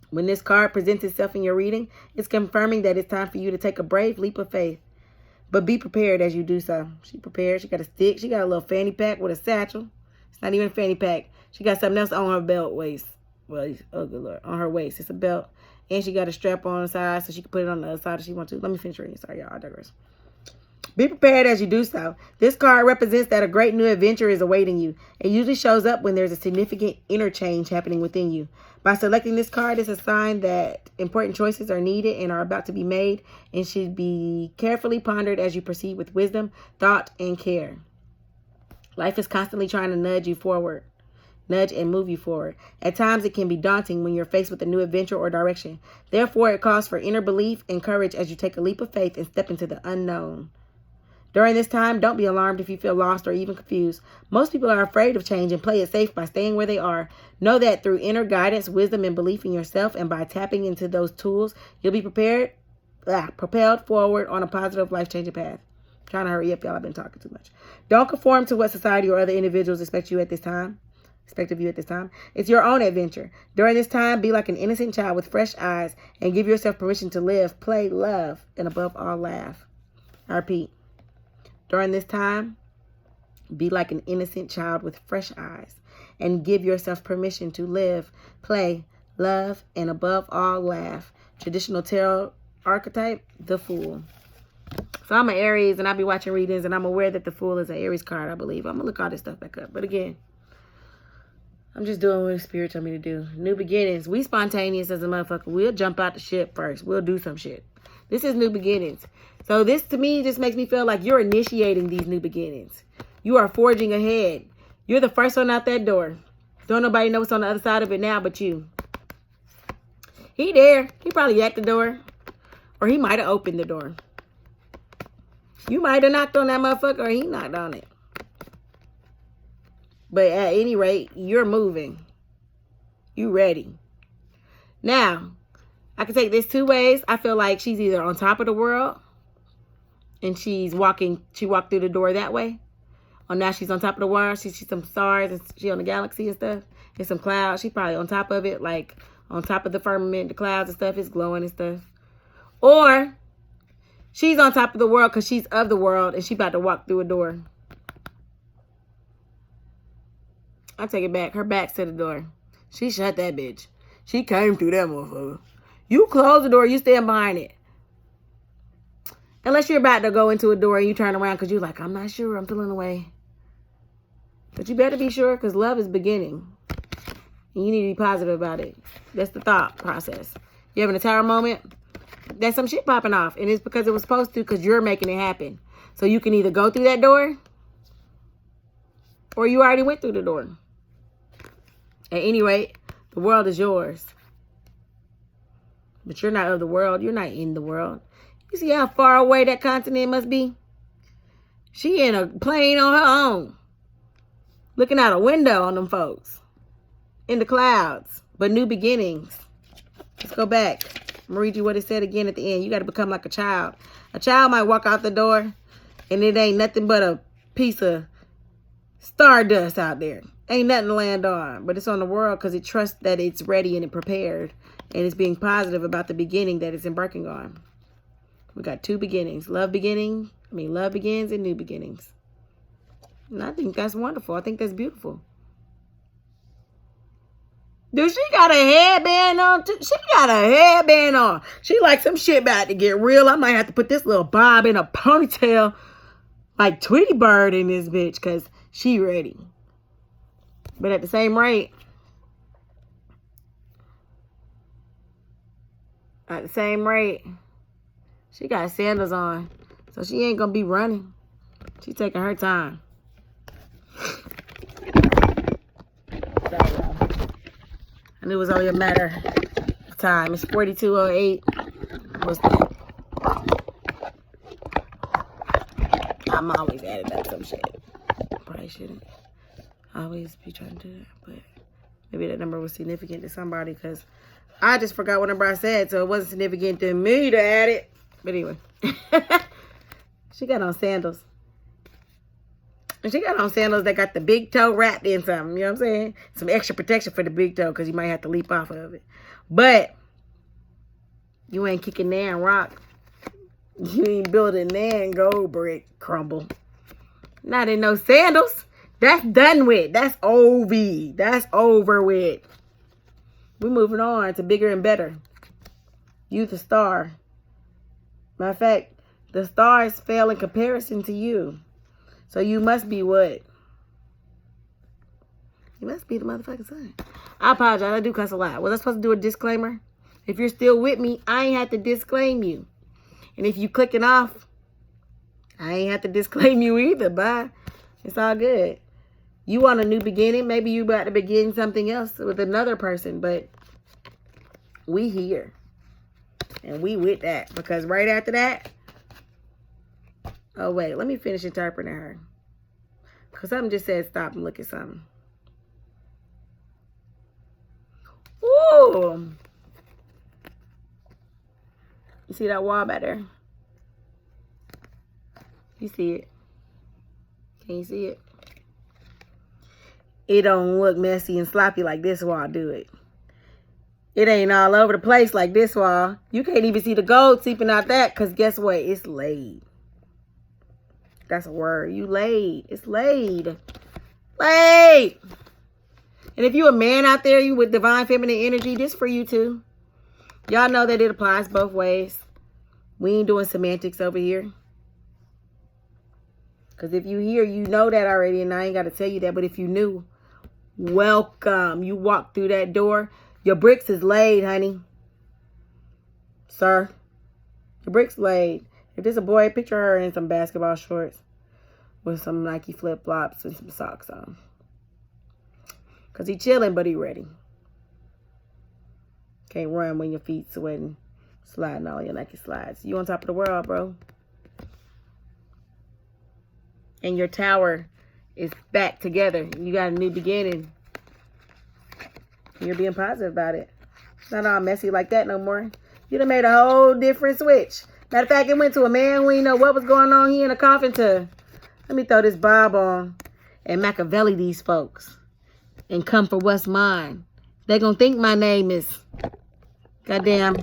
When this card presents itself in your reading, it's confirming that it's time for you to take a brave leap of faith. But be prepared as you do so. She prepared. She got a stick. She got a little fanny pack with a satchel. It's not even a fanny pack. She got something else on her belt waist. Well, oh good Lord. On her waist. It's a belt. And she got a strap on the side so she can put it on the other side if she wants to. Let me finish reading. Sorry, y'all. I digress. Be prepared as you do so. This card represents that a great new adventure is awaiting you. It usually shows up when there's a significant interchange happening within you. By selecting this card, it's a sign that important choices are needed and are about to be made and should be carefully pondered as you proceed with wisdom, thought, and care. Life is constantly trying to nudge and move you forward. At times, it can be daunting when you're faced with a new adventure or direction. Therefore, it calls for inner belief and courage as you take a leap of faith and step into the unknown. During this time, don't be alarmed if you feel lost or even confused. Most people are afraid of change and play it safe by staying where they are. Know that through inner guidance, wisdom, and belief in yourself, and by tapping into those tools, you'll be propelled forward on a positive, life-changing path. I'm trying to hurry up, y'all. I've been talking too much. Don't conform to what society or other individuals expect of you at this time. It's your own adventure. During this time, be like an innocent child with fresh eyes and give yourself permission to live, play, love, and above all, laugh. I repeat. During this time, be like an innocent child with fresh eyes and give yourself permission to live, play, love, and above all, laugh. Traditional tarot archetype, the Fool. So I'm an Aries and I be watching readings and I'm aware that the Fool is an Aries card, I believe. I'm going to look all this stuff back up. But again, I'm just doing what the Spirit told me to do. New beginnings. We spontaneous as a motherfucker. We'll jump out the ship first. We'll do some shit. This is new beginnings. So this, to me, just makes me feel like you're initiating these new beginnings. You are forging ahead. You're the first one out that door. Don't nobody know what's on the other side of it now but you. He there. He probably at the door. Or he might have opened the door. You might have knocked on that motherfucker or he knocked on it. But at any rate, you're moving. You ready. Now, I can take this two ways. I feel like she's either on top of the world and she walked through the door that way. Or now she's on top of the world. She sees some stars and she on the galaxy and stuff. And some clouds. She's probably on top of it, like on top of the firmament, the clouds and stuff is glowing and stuff. Or she's on top of the world because she's of the world and she about to walk through a door. I take it back. Her back's to the door. She shut that bitch. She came through that motherfucker. You close the door, you stand behind it. Unless you're about to go into a door and you turn around because you're like, I'm not sure, I'm feeling away. But you better be sure because love is beginning. And you need to be positive about it. That's the thought process. You're having a tower moment, there's some shit popping off. And it's because it was supposed to because you're making it happen. So you can either go through that door or you already went through the door. At any rate, the world is yours. But you're not of the world. You're not in the world. You see how far away that continent must be? She in a plane on her own. Looking out a window on them folks. In the clouds. But new beginnings. Let's go back. I'm going to read you what it said again at the end. You got to become like a child. A child might walk out the door and it ain't nothing but a piece of stardust out there. Ain't nothing to land on. But it's on the world because it trusts that it's ready and it's prepared. And it's being positive about the beginning that it's embarking on. We got two beginnings. Love begins and new beginnings. And I think that's wonderful. I think that's beautiful. Dude, she got a headband on. She got a headband on. She like some shit about to get real. I might have to put this little bob in a ponytail like Tweety Bird in this bitch because she ready. But at the same rate, she got sandals on. So she ain't going to be running. She taking her time. I knew it was only a matter of time. It's 42:08. What's that? I'm always adding up some shit. Probably shouldn't always be trying to do that. But maybe that number was significant to somebody because I just forgot what number I said. So it wasn't significant to me to add it. But anyway. She got on sandals. And she got on sandals that got the big toe wrapped in something. You know what I'm saying? Some extra protection for the big toe because you might have to leap off of it. But you ain't kicking there and rock. You ain't building there and go brick crumble. Not in no sandals. That's done with. That's OV. That's over with. We're moving on to bigger and better. You the star. Matter of fact, the stars fail in comparison to you. So you must be what? You must be the motherfucking sun. I apologize. I do cuss a lot. Was I supposed to do a disclaimer? If you're still with me, I ain't have to disclaim you. And if you clicking off, I ain't have to disclaim you either. Bye. It's all good. You want a new beginning. Maybe you about to begin something else with another person. But we here. And we with that. Because right after that. Oh, wait. Let me finish interpreting her. Because something just said stop and look at something. Ooh. You see that wall back there? You see it? Can you see it? It don't look messy and sloppy like this wall, do it? It ain't all over the place like this wall. You can't even see the gold seeping out that because guess what? It's laid. That's a word. You laid. It's laid. Laid. And if you a man out there, you with divine feminine energy, this for you too. Y'all know that it applies both ways. We ain't doing semantics over here. Because if you hear, you know that already, and I ain't got to tell you that. But if you knew, welcome. You walk through that door. Your bricks is laid, honey. Sir. Your bricks laid. If there's a boy, picture her in some basketball shorts with some Nike flip-flops and some socks on. Because he chilling, but he ready. Can't run when your feet sweating, sliding all your Nike slides. You on top of the world, bro. And your tower It's back together. You got a new beginning. You're being positive about it. It's not all messy like that no more. You done made a whole different switch. Matter of fact, it went to a man who didn't know what was going on. He in a coffin to, let me throw this bob on and Machiavelli these folks and come for what's mine. They gonna think my name is, goddamn,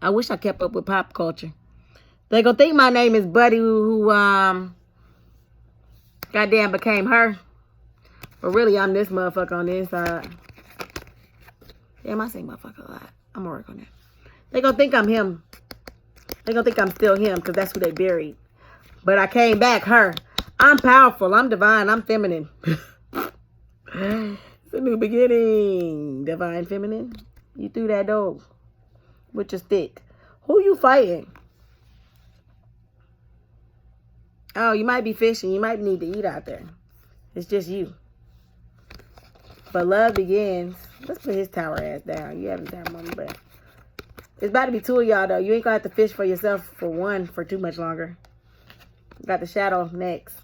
I wish I kept up with pop culture. They gonna think my name is Buddy who goddamn became her. But really, I'm this motherfucker on the inside. Damn, I say motherfucker a lot. I'm gonna work on that. They gonna think I'm him. They gonna think I'm still him because that's who they buried. But I came back her. I'm powerful. I'm divine. I'm feminine. It's a new beginning. Divine feminine. You threw that dog with your stick. Who you fighting? Oh, you might be fishing. You might need to eat out there. It's just you. But love begins. Let's put his tower ass down. You haven't time on me, but it's about to be two of y'all though. You ain't gonna have to fish for yourself for one for too much longer. Got the shadow next.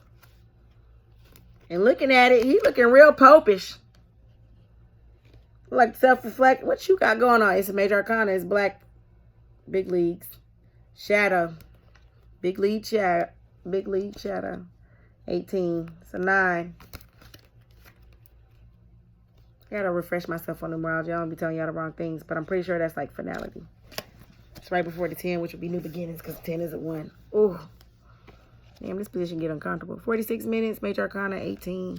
And looking at it, he looking real popish. Like self-reflect. What you got going on? It's a major arcana. It's black. Big leagues. Shadow. Big lead shadow. Big lead shadow. 18. It's a 9. I gotta refresh myself on numerology. I don't be telling y'all the wrong things, but I'm pretty sure that's like finality. It's right before the 10, which would be new beginnings because 10 is a 1. Ooh. Damn, this position get uncomfortable. 46 minutes, major arcana, 18.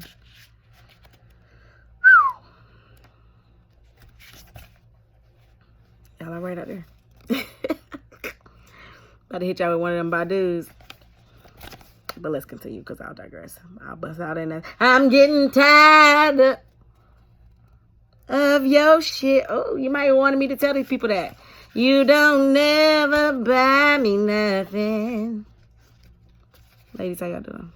Y'all all right out there? About to hit y'all with one of them Badus. But let's continue because I'll digress. I'll bust out in that. I'm getting tired of your shit. Oh, you might want me to tell these people that. You don't never buy me nothing. Ladies, how y'all doing?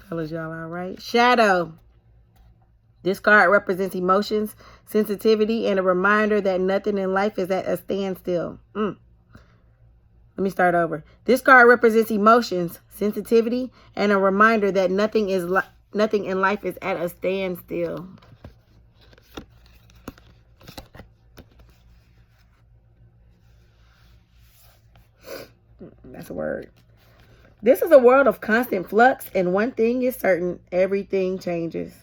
Fellas, y'all all right? Shadow. This card represents emotions, sensitivity, and a reminder that nothing in life is at a standstill. Let me start over. This card represents emotions, sensitivity, and a reminder that nothing in life is at a standstill. That's a word. This is a world of constant flux, and one thing is certain, everything changes.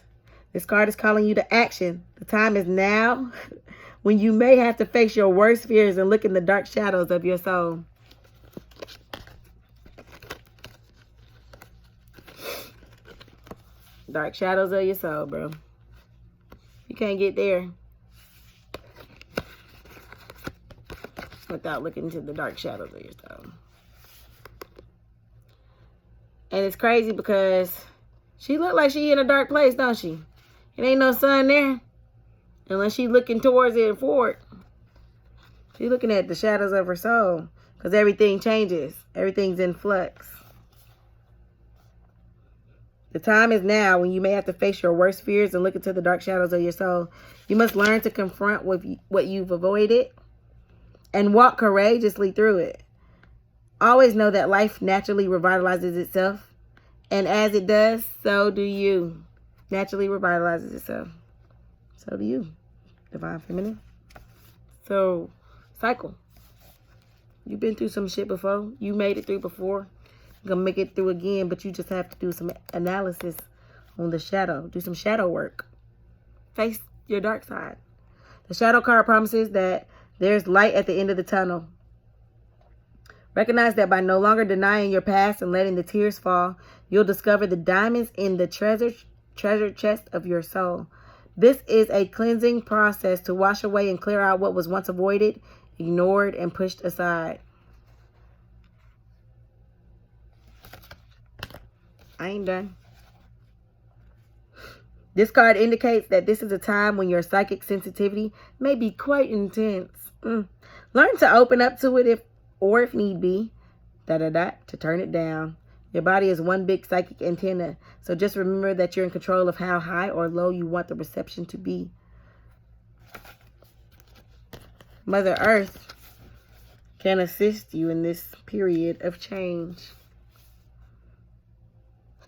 This card is calling you to action. The time is now when you may have to face your worst fears and look in the dark shadows of your soul. Dark shadows of your soul, bro. You can't get there without looking into the dark shadows of your soul. And it's crazy because she look like she in a dark place, don't she? It ain't no sun there. Unless she looking towards it and forward. She's looking at the shadows of her soul. Because everything changes. Everything's in flux. The time is now when you may have to face your worst fears and look into the dark shadows of your soul. You must learn to confront what you've avoided and walk courageously through it. Always know that life naturally revitalizes itself. And as it does, so do you. Naturally revitalizes itself. So do you. Divine feminine. So, cycle. You've been through some shit before. You made it through before. You're going to make it through again, but you just have to do some analysis on the shadow. Do some shadow work. Face your dark side. The shadow card promises that there's light at the end of the tunnel. Recognize that by no longer denying your past and letting the tears fall, you'll discover the diamonds in the treasure chest of your soul. This is a cleansing process to wash away and clear out what was once avoided, ignored, and pushed aside. I ain't done. This card indicates that this is a time when your psychic sensitivity may be quite intense. Learn to open up to it if need be, to turn it down. Your body is one big psychic antenna, so just remember that you're in control of how high or low you want the reception to be. Mother Earth can assist you in this period of change.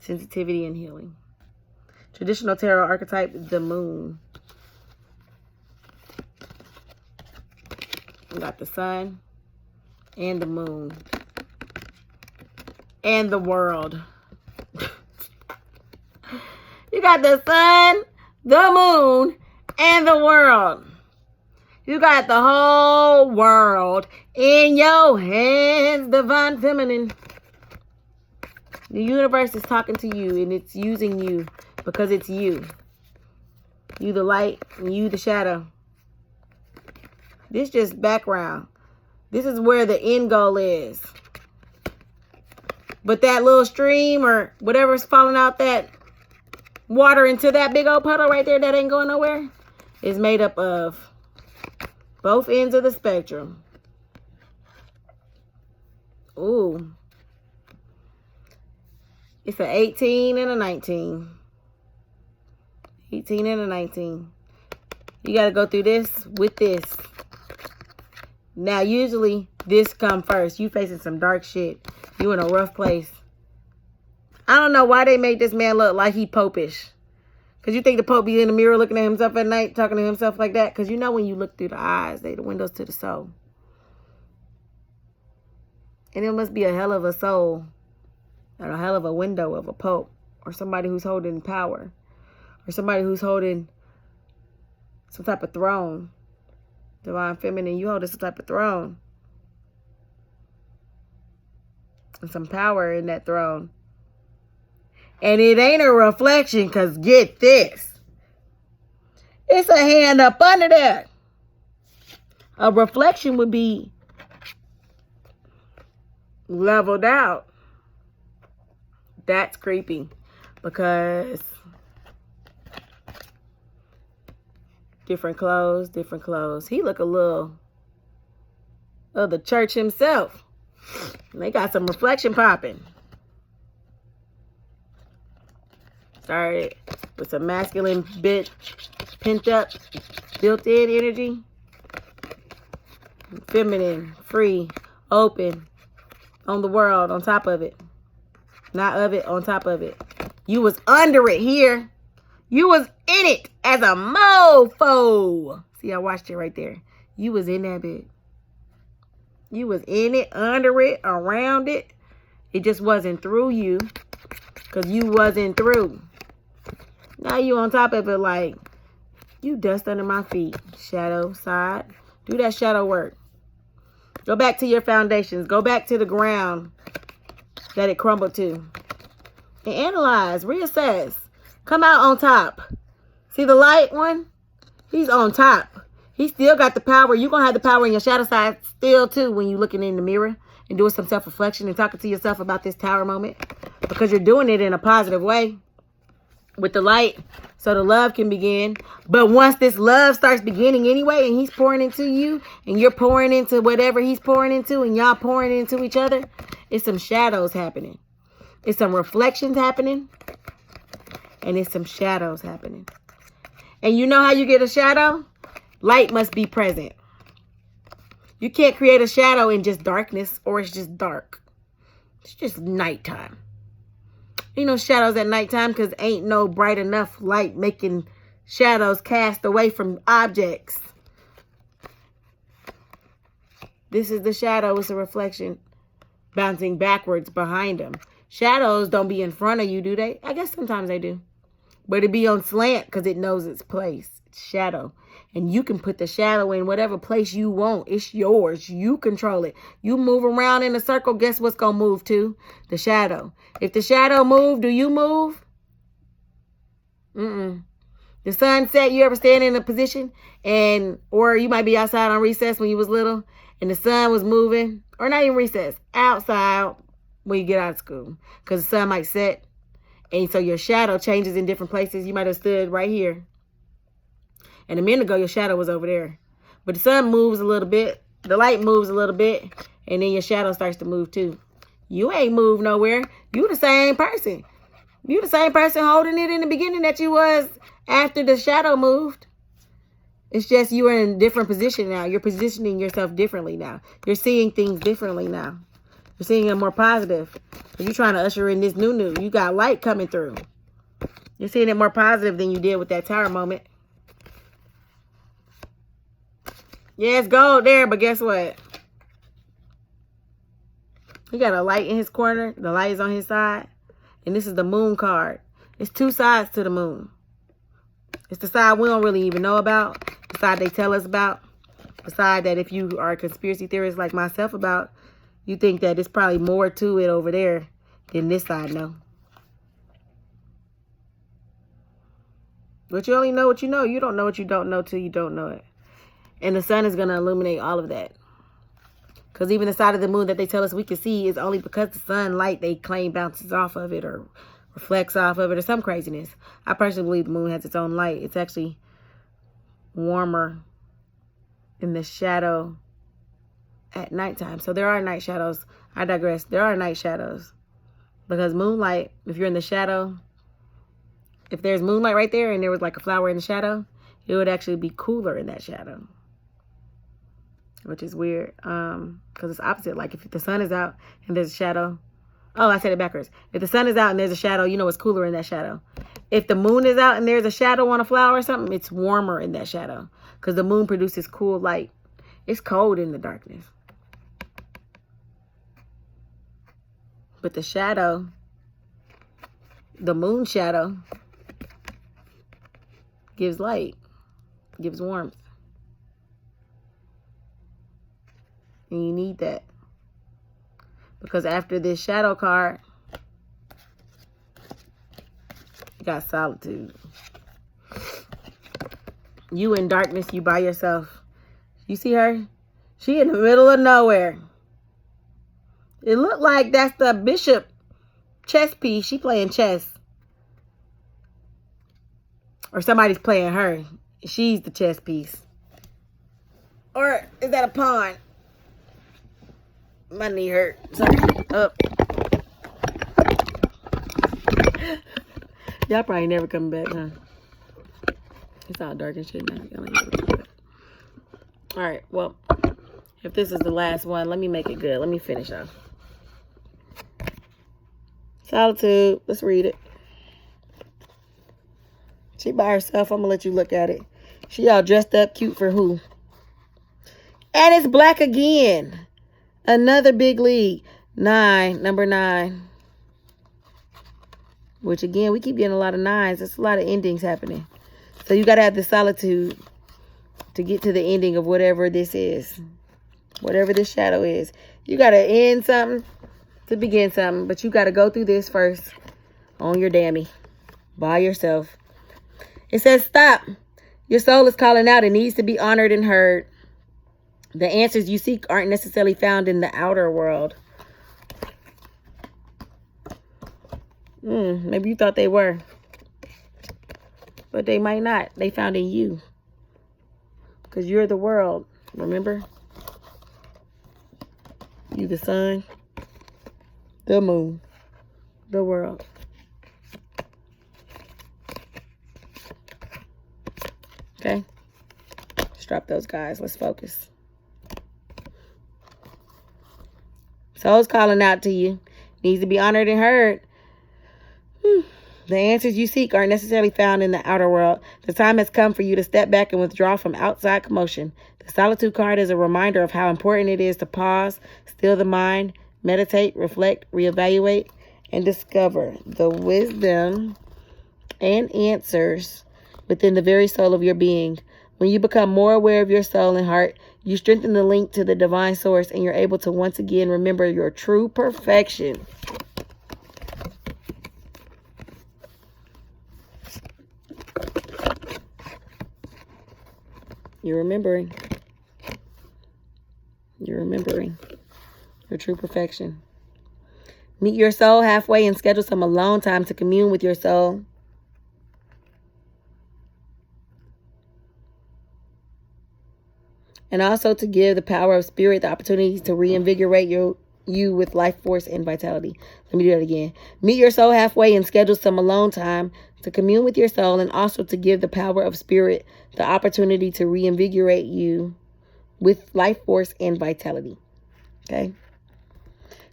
sensitivity, and healing. Traditional tarot archetype, the moon. We got the sun and the moon and the world. You got the sun, the moon, and the world. You got the whole world in your hands, divine feminine. The universe is talking to you, and it's using you because it's you. You the light and you the shadow. This just background. This is where the end goal is. But that little stream or whatever's falling out that water into that big old puddle right there that ain't going nowhere is made up of both ends of the spectrum. Ooh. It's an 18 and a 19. 18 and a 19. You got to go through this with this. Now, usually, this come first. You facing some dark shit. You in a rough place. I don't know why they made this man look like he popish. Because you think the Pope be in the mirror looking at himself at night, talking to himself like that? Because you know when you look through the eyes, they the windows to the soul. And it must be a hell of a soul. And a hell of a window of a Pope. Or somebody who's holding power. Or somebody who's holding some type of throne. Divine feminine, you hold some type of throne. And some power in that throne. And it ain't a reflection, because get this. It's a hand up under there. A reflection would be leveled out. That's creepy. Because different clothes, different clothes. He look a little of the church himself. They got some reflection popping. Started with some masculine bit, pent up, built-in energy. Feminine, free, open, on the world, on top of it. Not of it, on top of it. You was under it here. You was in it as a mofo. See, I watched it right there. You was in that bit. You was in it, under it, around it. It just wasn't through you. Because you wasn't through. Now you on top of it like, you dust under my feet. Shadow side. Do that shadow work. Go back to your foundations. Go back to the ground that it crumbled to. And analyze. Reassess. Come out on top. See the light one? He's on top. He still got the power. You're going to have the power in your shadow side still too when you're looking in the mirror and doing some self-reflection and talking to yourself about this tower moment. Because you're doing it in a positive way with the light so the love can begin. But once this love starts beginning anyway and he's pouring into you and you're pouring into whatever he's pouring into and y'all pouring into each other, it's some shadows happening. It's some reflections happening. And it's some shadows happening. And you know how you get a shadow? Light must be present. You can't create a shadow in just darkness or it's just dark. It's just nighttime. You know shadows at nighttime because ain't no bright enough light making shadows cast away from objects. This is the shadow. It's a reflection bouncing backwards behind them. Shadows don't be in front of you, do they? I guess sometimes they do. But it be on slant because it knows its place. It's shadow. And you can put the shadow in whatever place you want. It's yours. You control it. You move around in a circle, guess what's going to move to? The shadow. If the shadow move, do you move? The sunset, you ever stand in a position or you might be outside on recess when you was little and the sun was moving, or not even recess, outside when you get out of school because the sun might set. And so your shadow changes in different places. You might have stood right here. And a minute ago, your shadow was over there. But the sun moves a little bit. The light moves a little bit. And then your shadow starts to move too. You ain't moved nowhere. You the same person. You the same person holding it in the beginning that you was after the shadow moved. It's just you are in a different position now. You're positioning yourself differently now. You're seeing things differently now. You're seeing them more positive. You're trying to usher in this new. You got light coming through. You're seeing it more positive than you did with that Tower moment. Yeah, it's gold there, but guess what? He got a light in his corner. The light is on his side. And this is the Moon card. It's two sides to the Moon. It's the side we don't really even know about. The side they tell us about. The side that if you are a conspiracy theorist like myself about, you think that there's probably more to it over there than this side know. But you only know what you know. You don't know what you don't know till you don't know it. And the sun is going to illuminate all of that. Because even the side of the moon that they tell us we can see is only because the sunlight they claim bounces off of it or reflects off of it or some craziness. I personally believe the moon has its own light. It's actually warmer in the shadow at nighttime. So there are night shadows. I digress. There are night shadows. Because moonlight, if you're in the shadow, if there's moonlight right there and there was like a flower in the shadow, it would actually be cooler in that shadow. Which is weird. Because it's opposite. Like if the sun is out and there's a shadow. Oh, I said it backwards. If the sun is out and there's a shadow, you know it's cooler in that shadow. If the moon is out and there's a shadow on a flower or something, it's warmer in that shadow. Because the moon produces cool light. It's cold in the darkness. But the shadow, the moon shadow, gives light, gives warmth. And you need that. Because after this shadow card, you got solitude. You in darkness, you by yourself. You see her? She in the middle of nowhere. It looked like that's the bishop chess piece. She playing chess. Or somebody's playing her. She's the chess piece. Or is that a pawn? My knee hurt. Sorry. Up. Y'all probably never coming back, huh? It's all dark and shit now. Y'all ain't never coming back. Alright, well, if this is the last one, let me make it good. Let me finish off. Solitude. Let's read it. She by herself. I'm going to let you look at it. She all dressed up cute for who? And it's black again. Another big league. 9. Number 9. Which again, we keep getting a lot of 9s. There's a lot of endings happening. So you got to have the solitude to get to the ending of whatever this is. Whatever this shadow is. You got to end something to begin something. But you got to go through this first. On your dammy. By yourself. It says stop. Your soul is calling out. It needs to be honored and heard. The answers you seek aren't necessarily found in the outer world. Maybe you thought they were. But they might not. They found in you. Because you're the world. Remember? You the sun. The moon. The world. Okay? Let's drop those guys. Let's focus. Soul's calling out to you. Needs to be honored and heard. The answers you seek aren't necessarily found in the outer world. The time has come for you to step back and withdraw from outside commotion. The solitude card is a reminder of how important it is to pause, still the mind, meditate, reflect, reevaluate, and discover the wisdom and answers within the very soul of your being. When you become more aware of your soul and heart, you strengthen the link to the divine source, and you're able to once again remember your true perfection. You're remembering. You're remembering your true perfection. Meet your soul halfway and schedule some alone time to commune with your soul. And also to give the power of spirit the opportunity to reinvigorate you with life force and vitality. Let me do that again. Meet your soul halfway and schedule some alone time to commune with your soul, and also to give the power of spirit the opportunity to reinvigorate you with life force and vitality. Okay?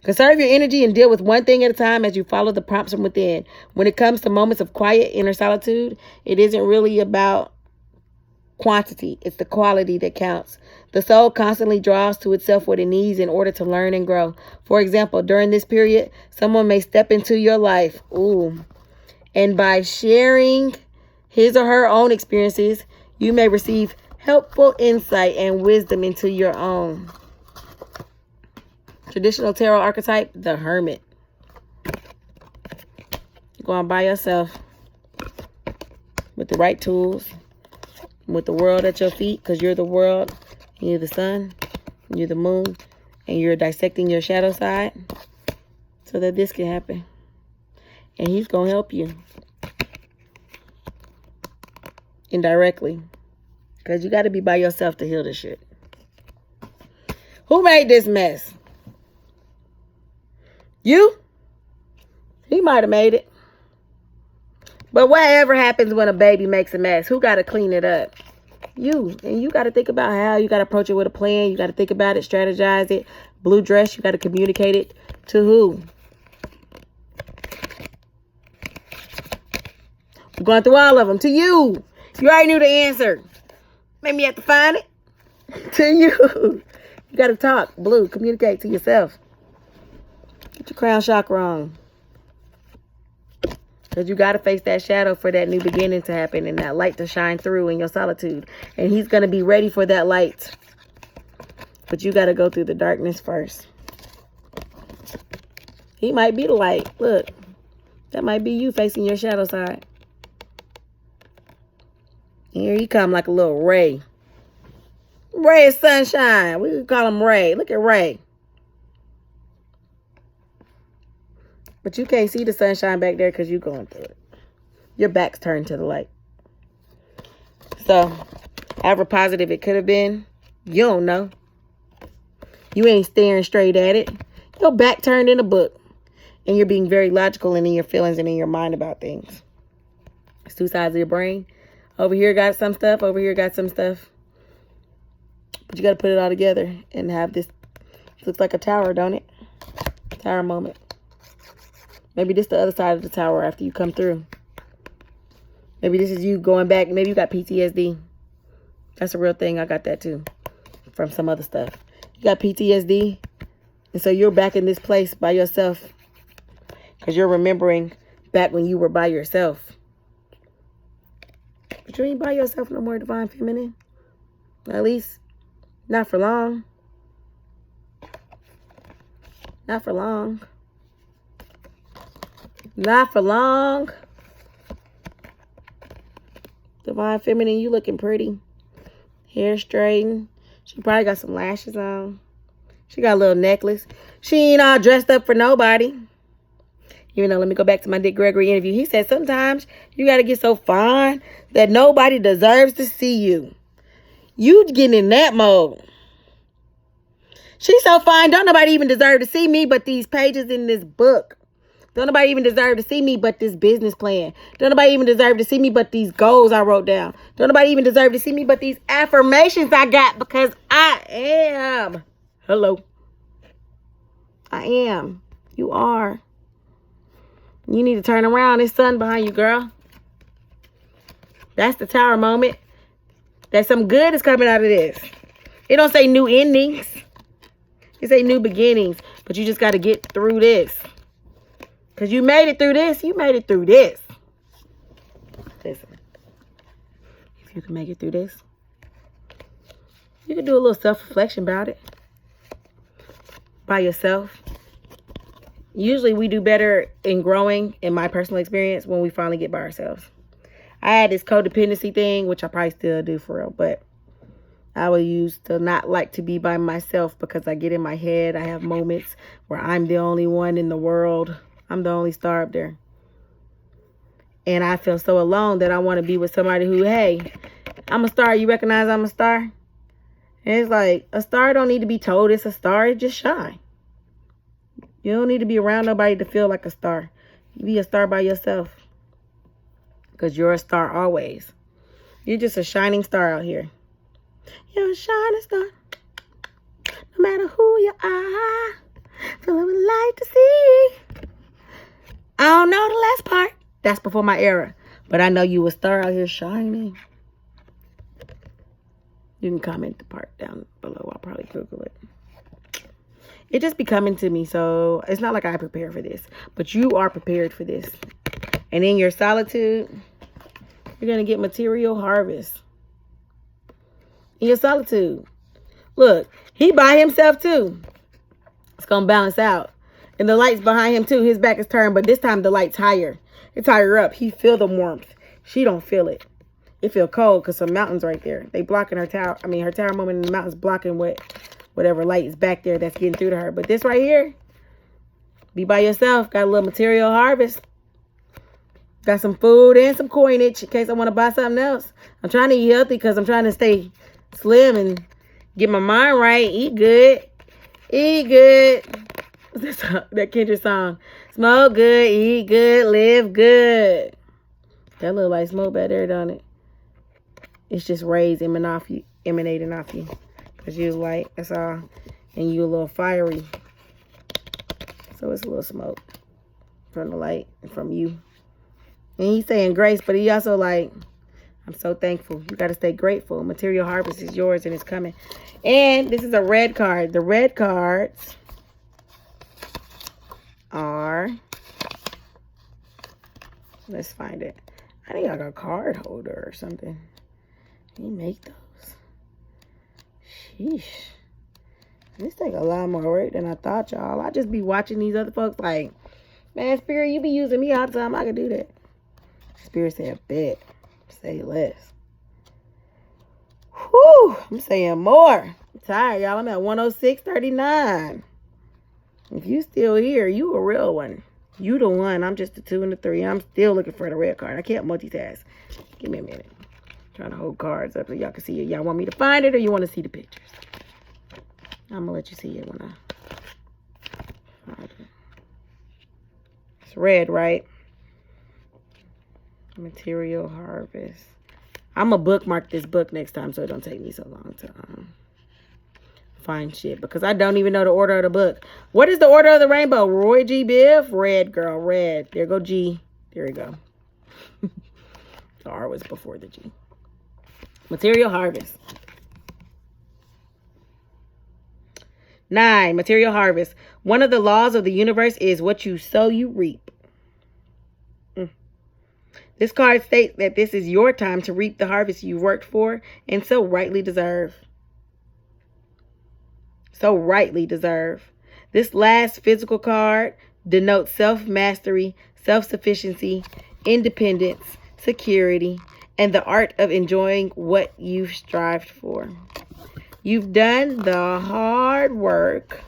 Conserve your energy and deal with one thing at a time as you follow the prompts from within. When it comes to moments of quiet inner solitude, it isn't really about quantity. It's the quality that counts. The soul constantly draws to itself what it needs in order to learn and grow. For example, during this period, someone may step into your life. And by sharing his or her own experiences, you may receive helpful insight and wisdom into your own. Traditional tarot archetype, the Hermit. You're going by yourself with the right tools, with the world at your feet, because you're the world, you're the sun, you're the moon, and you're dissecting your shadow side so that this can happen. And he's going to help you indirectly, because you got to be by yourself to heal this shit. Who made this mess? You? He might have made it. But whatever happens when a baby makes a mess, who got to clean it up? You. And you got to think about how you got to approach it with a plan. You got to think about it, strategize it. Blue dress, you got to communicate it to who? I'm going through all of them. To you. You already knew the answer. Maybe you have to find it. To you. You got to talk. Blue, communicate to yourself. Get your crown chakra on. Because you got to face that shadow for that new beginning to happen and that light to shine through in your solitude. And he's going to be ready for that light. But you got to go through the darkness first. He might be the light. Look, that might be you facing your shadow side. And here he come like a little ray. Ray of sunshine. We could call him Ray. Look at Ray. But you can't see the sunshine back there because you're going through it. Your back's turned to the light. So, however positive it could have been, you don't know. You ain't staring straight at it. Your back turned in a book. And you're being very logical and in your feelings and in your mind about things. It's two sides of your brain. Over here got some stuff. Over here got some stuff. But you got to put it all together and have this. Looks like a tower, don't it? Tower moment. Maybe this the other side of the tower after you come through. Maybe this is you going back. Maybe you got PTSD. That's a real thing. I got that too. From some other stuff. You got PTSD. And so you're back in this place by yourself. Because you're remembering back when you were by yourself. But you ain't by yourself no more, Divine Feminine. At least, not for long. Not for long. Not for long. Divine Feminine, you looking pretty. Hair straightened. She probably got some lashes on. She got a little necklace. She ain't all dressed up for nobody. You know, let me go back to my Dick Gregory interview. He said sometimes you got to get so fine that nobody deserves to see you. You getting in that mode. She's so fine. Don't nobody even deserve to see me but these pages in this book. Don't nobody even deserve to see me but this business plan. Don't nobody even deserve to see me but these goals I wrote down. Don't nobody even deserve to see me but these affirmations I got because I am. Hello. I am. You are. You need to turn around. There's sun behind you, girl. That's the tower moment. That some good is coming out of this. It don't say new endings. It say new beginnings. But you just got to get through this. Because you made it through this. You made it through this. Listen. If you can make it through this, you can do a little self-reflection about it. By yourself. Usually we do better in growing, in my personal experience, when we finally get by ourselves. I had this codependency thing, which I probably still do for real, but I would used to not like to be by myself because I get in my head. I have moments where I'm the only one in the world. I'm the only star up there. And I feel so alone that I want to be with somebody who, hey, I'm a star. You recognize I'm a star? And it's like, a star don't need to be told it's a star. It just shine. You don't need to be around nobody to feel like a star. You be a star by yourself. Because you're a star always. You're just a shining star out here. You're a shining star. No matter who you are. Filled with light to see. I don't know the last part. That's before my era. But I know you a star out here shining. You can comment the part down below. I'll probably Google it. It just be coming to me, so it's not like I prepare for this. But you are prepared for this. And in your solitude, you're going to get material harvest. In your solitude. Look, he by himself too. It's going to balance out. And the light's behind him too. His back is turned, but this time the light's higher. It's higher up. He feel the warmth. She don't feel it. It feel cold because some mountains right there. They blocking her tower. I mean, her tower moment in the mountains blocking whatever light is back there that's getting through to her. But this right here, be by yourself. Got a little material harvest. Got some food and some coinage in case I want to buy something else. I'm trying to eat healthy because I'm trying to stay slim and get my mind right. Eat good. Eat good. What's that Kendrick song? Smoke good, eat good, live good. That look like smoke back there, don't it? It's just rays emanating off you. Because you're light, that's all. And you a little fiery. So it's a little smoke from the light and from you. And he's saying grace, but he also like, I'm so thankful. You got to stay grateful. Material harvest is yours and it's coming. And this is a red card. The red cards are, let's find it. I think like a card holder or something. Can you make those? Sheesh. This take a lot more work than I thought, y'all. I just be watching these other folks like, man, Spirit, you be using me all the time. I can do that. Spirit said, bet. Say less. Whew. I'm saying more. I'm tired, y'all. I'm at 106.39. If you still here, you a real one. You the one. I'm just the 2 and the 3. I'm still looking for the red card. I can't multitask. Give me a minute. I'm trying to hold cards up so y'all can see it. Y'all want me to find it or you want to see the pictures? I'm going to let you see it when I find it. It's red, right? Material harvest. I'm going to bookmark this book next time so it don't take me so long to find shit. Because I don't even know the order of the book. What is the order of the rainbow? Roy G. Biv? Red, girl. Red. There go G. There we go. The R was before the G. Material harvest. 9. Material harvest. One of the laws of the universe is what you sow, you reap. This card states that this is your time to reap the harvest you worked for and so rightly deserve. So rightly deserve. This last physical card denotes self-mastery, self-sufficiency, independence, security, and the art of enjoying what you've strived for. You've done the hard work.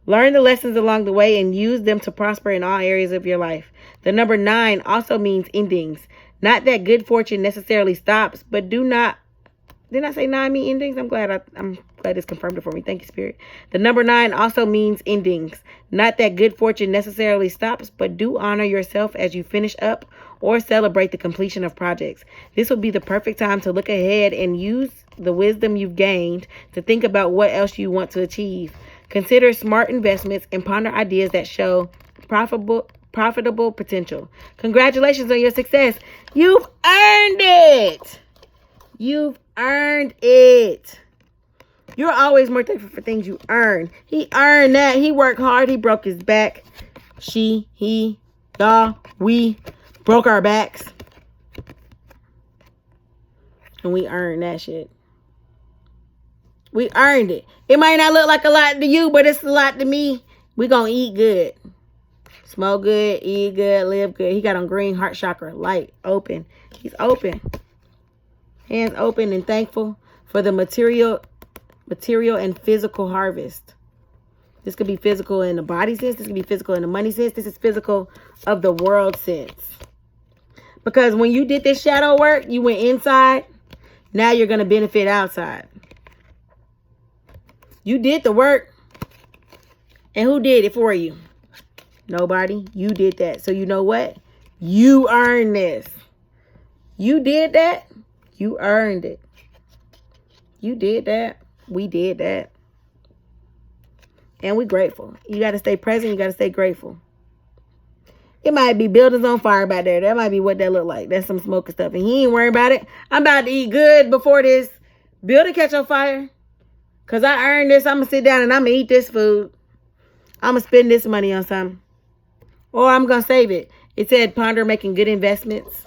Learn the lessons along the way and use them to prosper in all areas of your life. The number 9 also means endings. Not that good fortune necessarily stops, but do not. Didn't I say 9 mean endings? I'm glad it's confirmed it for me. Thank you, Spirit. The number 9 also means endings. Not that good fortune necessarily stops, but do honor yourself as you finish up or celebrate the completion of projects. This will be the perfect time to look ahead and use the wisdom you've gained to think about what else you want to achieve. Consider smart investments and ponder ideas that show profitable potential. Congratulations on your success. You've earned it. You've earned it. You're always more thankful for things you earn. He earned that. He worked hard. He broke his back. She, he, y'all, we broke our backs. And we earned that shit. We earned it. It might not look like a lot to you, but it's a lot to me. We gonna eat good. Smoke good, eat good, live good. He got on green heart chakra, light, open. He's open. Hands open and thankful for the material and physical harvest. This could be physical in the body sense. This could be physical in the money sense. This is physical of the world sense. Because when you did this shadow work, you went inside. Now you're going to benefit outside. You did the work. And who did it for you? Nobody. You did that. So you know what? You earned this. You did that. You earned it. You did that. We did that. And we grateful. You got to stay present. You got to stay grateful. It might be buildings on fire back there. That might be what that look like. That's some smoke and stuff. And he ain't worrying about it. I'm about to eat good before this building catch on fire. Because I earned this. I'm going to sit down and I'm going to eat this food. I'm going to spend this money on something. Or I'm going to save it. It said ponder making good investments.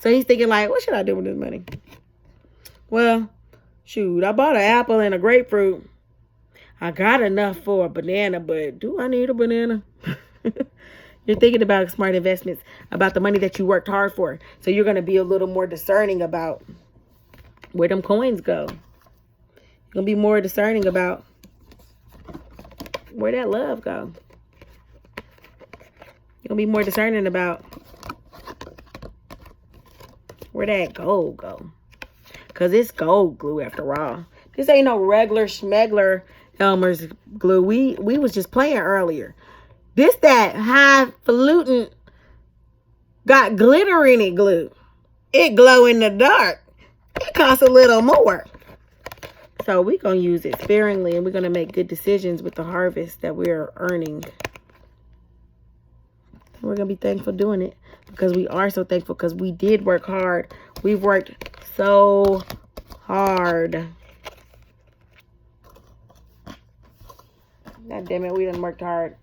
So he's thinking like, what should I do with this money? Well, shoot, I bought an apple and a grapefruit. I got enough for a banana, but do I need a banana? You're thinking about smart investments, about the money that you worked hard for. So you're going to be a little more discerning about where them coins go. You're going to be more discerning about where that love go. You're going to be more discerning about where that gold go. Because it's gold glue after all. This ain't no regular schmegler Elmer's glue. We was just playing earlier. This that highfalutin got glitter in it glue. It glow in the dark. It costs a little more. So we're going to use it sparingly and we're going to make good decisions with the harvest that we're earning. We're going to be thankful doing it because we are so thankful because we did work hard. We've worked so hard. God damn it, we done worked hard.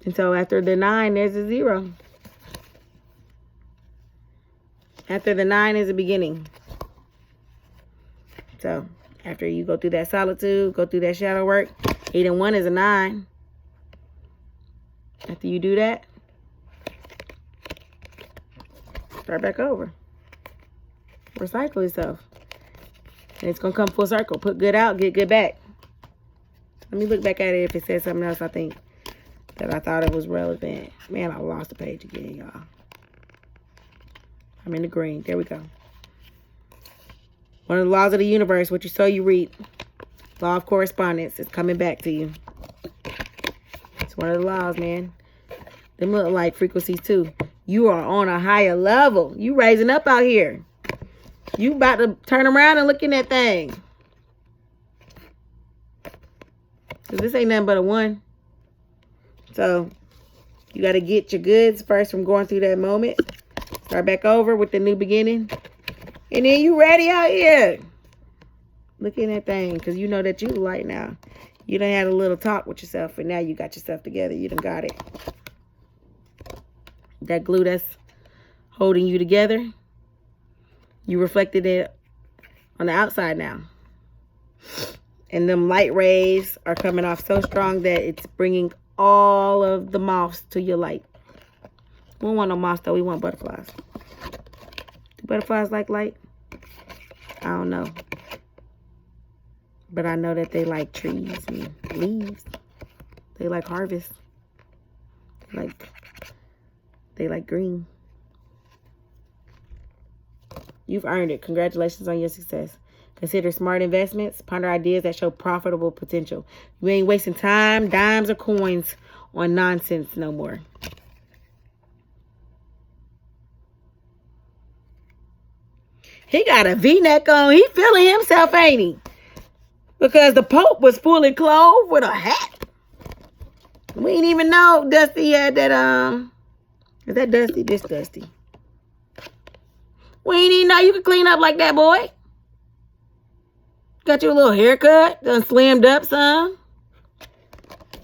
And so after the 9, there's a 0. After the 9 is a beginning. So after you go through that solitude, go through that shadow work, 8 and 1 is a 9. After you do that, start back over. Recycle yourself. And it's going to come full circle. Put good out, get good back. Let me look back at it if it says something else I think that I thought it was relevant. Man, I lost the page again, y'all. I'm in the green. There we go. One of the laws of the universe, what you sow, you reap. Law of correspondence is coming back to you. It's one of the laws, man. Them look like frequencies too. You are on a higher level. You raising up out here. You about to turn around and look in that thing. Because this ain't nothing but a 1. So, you got to get your goods first from going through that moment. Start back over with the new beginning. And then you ready out here. Look in that thing. Because you know that you light now. You done had a little talk with yourself. And now you got yourself together. You done got it. That glue that's holding you together. You reflected it on the outside now. And them light rays are coming off so strong that it's bringing all of the moths to your light. We don't want no moths though. We want butterflies. Do butterflies like light? I don't know. But I know that they like trees and leaves. They like harvest. They like green. You've earned it. Congratulations on your success. Consider smart investments. Ponder ideas that show profitable potential. You ain't wasting time, dimes, or coins on nonsense no more. He got a V-neck on. He feeling himself, ain't he? Because the Pope was fully clothed with a hat. We didn't even know Dusty had that, is that Dusty? This Dusty. We didn't even know you could clean up like that, boy. Got you a little haircut. Done slimmed up some.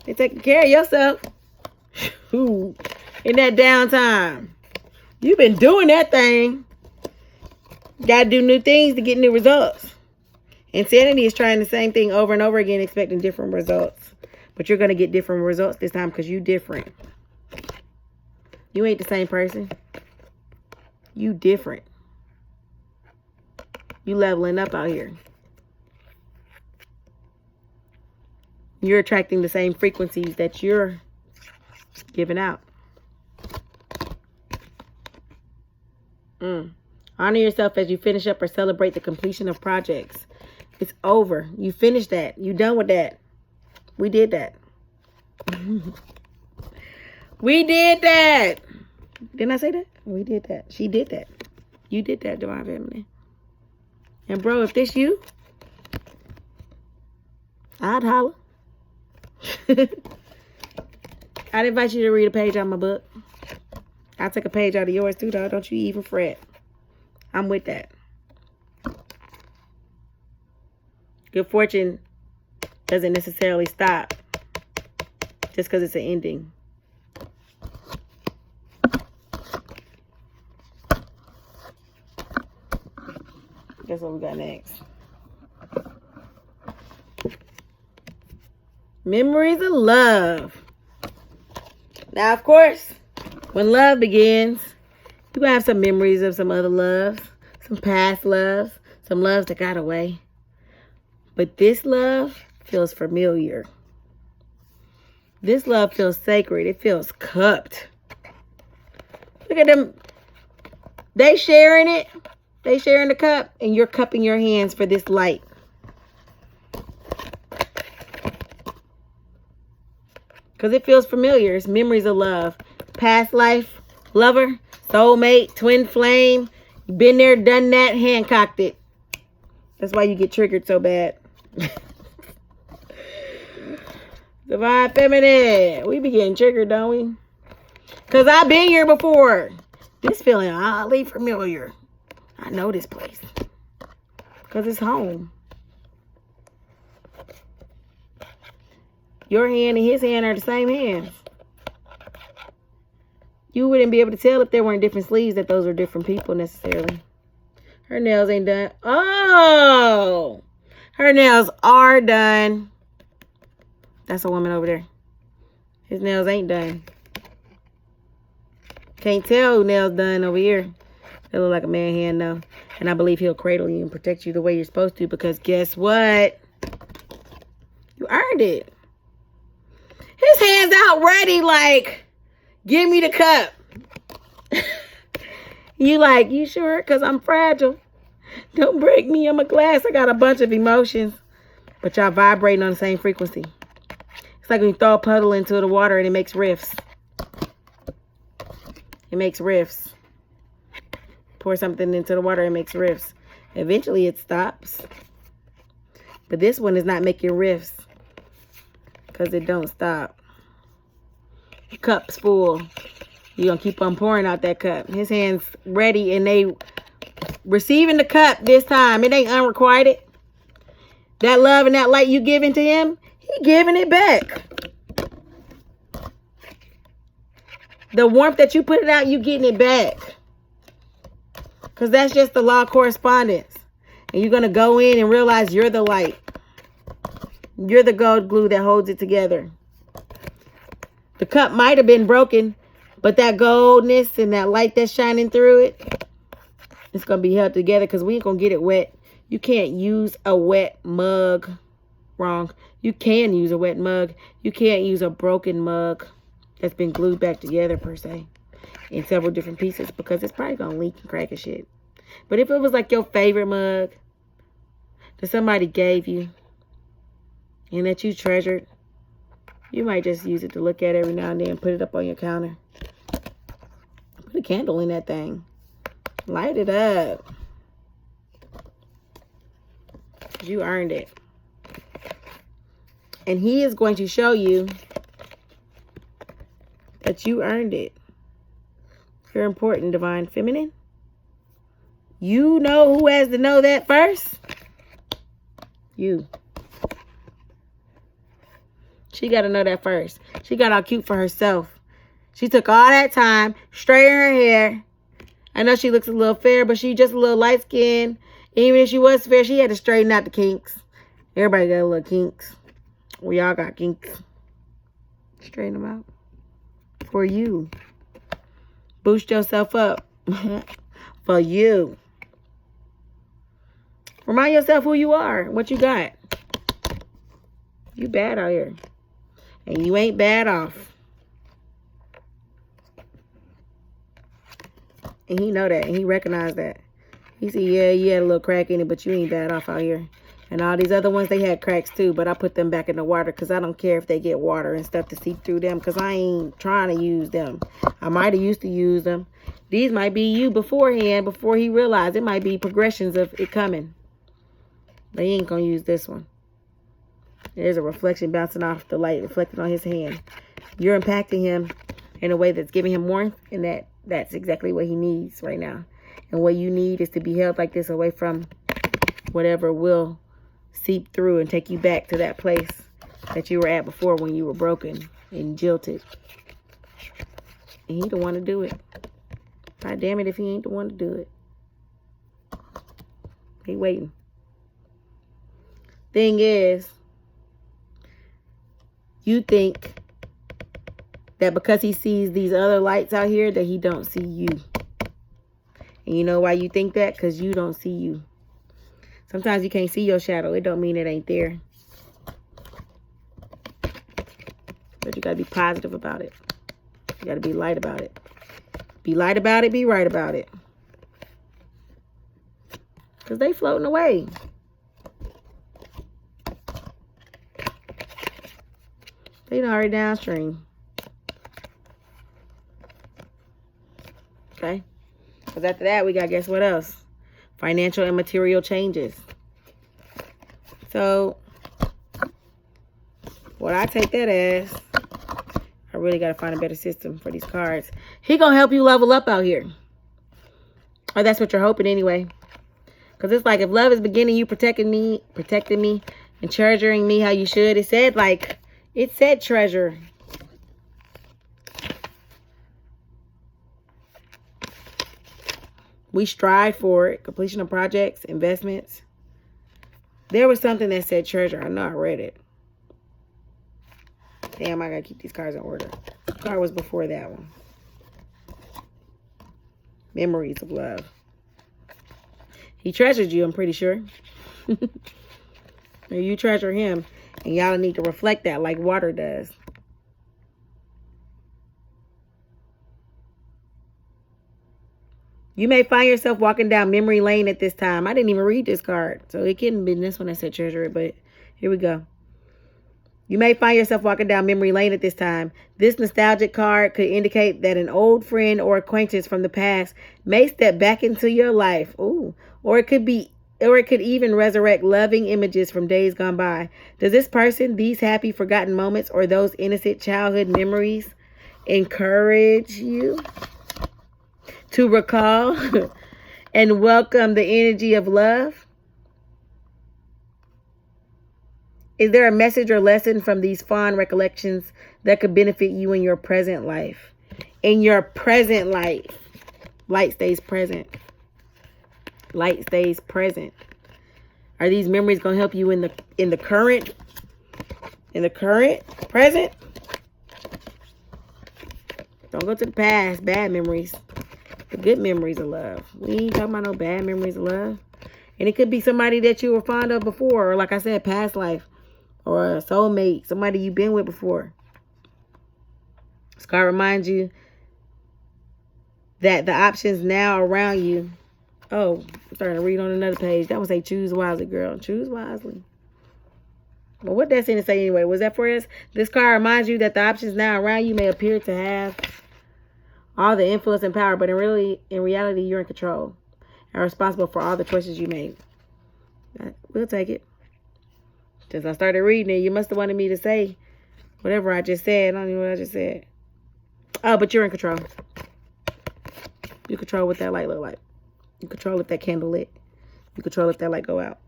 They taking care of yourself. Ooh, in that downtime. You've been doing that thing. Got to do new things to get new results. Insanity is trying the same thing over and over again, expecting different results. But you're going to get different results this time because you different. You ain't the same person. You different. You leveling up out here. You're attracting the same frequencies that you're giving out. Honor yourself as you finish up or celebrate the completion of projects. It's over. You finished that. You done with that. We did that. We did that. Didn't I say that? We did that. She did that. You did that, Divine Feminine. And bro, if this you, I'd holler. I'd invite you to read a page out of my book. I'll take a page out of yours too, though. Don't you even fret. I'm with that. Good fortune doesn't necessarily stop just because it's an ending. Guess what we got next? Memories of love. Now, of course, when love begins, you're going to have some memories of some other loves, some past loves, some loves that got away. But this love feels familiar. This love feels sacred. It feels cupped. Look at them. They sharing it. They sharing the cup, and you're cupping your hands for this light. Because it feels familiar. It's memories of love. Past life, lover, soulmate, twin flame. You've been there, done that, Hancocked it. That's why you get triggered so bad. Divine Feminine. We be getting triggered, don't we? Because I've been here before. This feeling oddly familiar. I know this place. Because it's home. Your hand and his hand are the same hands. You wouldn't be able to tell if there weren't different sleeves that those are different people necessarily. Her nails ain't done. Oh! Her nails are done. That's a woman over there. His nails ain't done. Can't tell who nails done over here. They look like a man hand though. And I believe he'll cradle you and protect you the way you're supposed to, because guess what? You earned it. His hand's out ready, like, give me the cup. You like, you sure? Because I'm fragile. Don't break me. I'm a glass. I got a bunch of emotions. But y'all vibrating on the same frequency. It's like when you throw a puddle into the water and it makes riffs. It makes riffs. Pour something into the water, it makes riffs. Eventually it stops. But this one is not making riffs. Because it don't stop. Cup's full. You're going to keep on pouring out that cup. His hand's ready and they receiving the cup this time. It ain't unrequited. That love and that light you giving to him, he giving it back. The warmth that you put it out, you getting it back. Because that's just the law of correspondence. And you're going to go in and realize you're the light. You're the gold glue that holds it together. The cup might have been broken, but that goldness and that light that's shining through it, it's going to be held together because we ain't going to get it wet. You can't use a wet mug. Wrong. You can use a wet mug. You can't use a broken mug that's been glued back together, per se, in several different pieces, because it's probably going to leak and crack and shit. But if it was like your favorite mug that somebody gave you and that you treasured, you might just use it to look at every now and then. Put it up on your counter. Put a candle in that thing. Light it up. You earned it. And he is going to show you that you earned it. You're important, Divine Feminine. You know who has to know that first? You. She got to know that first. She got all cute for herself. She took all that time, straightened her hair. I know she looks a little fair, but she just a little light skinned. Even if she was fair, she had to straighten out the kinks. Everybody got a little kinks. We all got kinks. Straighten them out. For you. Boost yourself up. For you. Remind yourself who you are. What you got. You bad out here. And you ain't bad off. And he know that. And he recognized that. He said, yeah, you had a little crack in it, but you ain't bad off out here. And all these other ones, they had cracks too. But I put them back in the water because I don't care if they get water and stuff to seep through them, because I ain't trying to use them. I might have used to use them. These might be you beforehand, before he realized. It might be progressions of it coming. But he ain't going to use this one. There's a reflection bouncing off the light, reflected on his hand. You're impacting him in a way that's giving him warmth, and that's exactly what he needs right now. And what you need is to be held like this, away from whatever will seep through and take you back to that place that you were at before, when you were broken and jilted. And he don't want to do it. God damn it if he ain't the one to do it. He waiting. Thing is, you think that because he sees these other lights out here, that he don't see you. And you know why you think that? Because you don't see you. Sometimes you can't see your shadow. It don't mean it ain't there. But you got to be positive about it. You got to be light about it. Be light about it. Be right about it. Because they floating away. They already downstream. Okay? Because after that, we got, guess what else? Financial and material changes. So, what I take that as, I really got to find a better system for these cards. He going to help you level up out here. Or that's what you're hoping anyway. Because it's like, if love is beginning, you protecting me, and treasuring me how you should. It said treasure. We strive for it. Completion of projects, investments. There was something that said treasure. I know I read it. Damn, I gotta keep these cards in order. The card was before that one. Memories of love. He treasured you, I'm pretty sure. You treasure him. And y'all need to reflect that like water does. You may find yourself walking down memory lane at this time. I didn't even read this card, so it couldn't have been this one that said treasure it, but here we go. You may find yourself walking down memory lane at this time. This nostalgic card could indicate that an old friend or acquaintance from the past may step back into your life. Ooh. Or it could even resurrect loving images from days gone by. Does this person, these happy forgotten moments, or those innocent childhood memories encourage you to recall and welcome the energy of love? Is there a message or lesson from these fond recollections that could benefit you in your present life? In your present life. Light stays present. Light stays present. Are these memories going to help you in the current present? Don't go to the past. Bad memories. The good memories of love. We ain't talking about no bad memories of love. And it could be somebody that you were fond of before, or like I said, past life, or a soulmate, somebody you've been with before. This card reminds you that the options now around you. Oh, I'm starting to read on another page. That one say, choose wisely, girl. Choose wisely. Well, what that seemed to say anyway? Was that for us? This card reminds you that the options now around you may appear to have all the influence and power, but in reality, you're in control and responsible for all the choices you made. We'll take it. Since I started reading it, you must have wanted me to say whatever I just said. I don't even know what I just said. Oh, but you're in control. You control what that light look like. You control if that candle lit. You control if that light go out.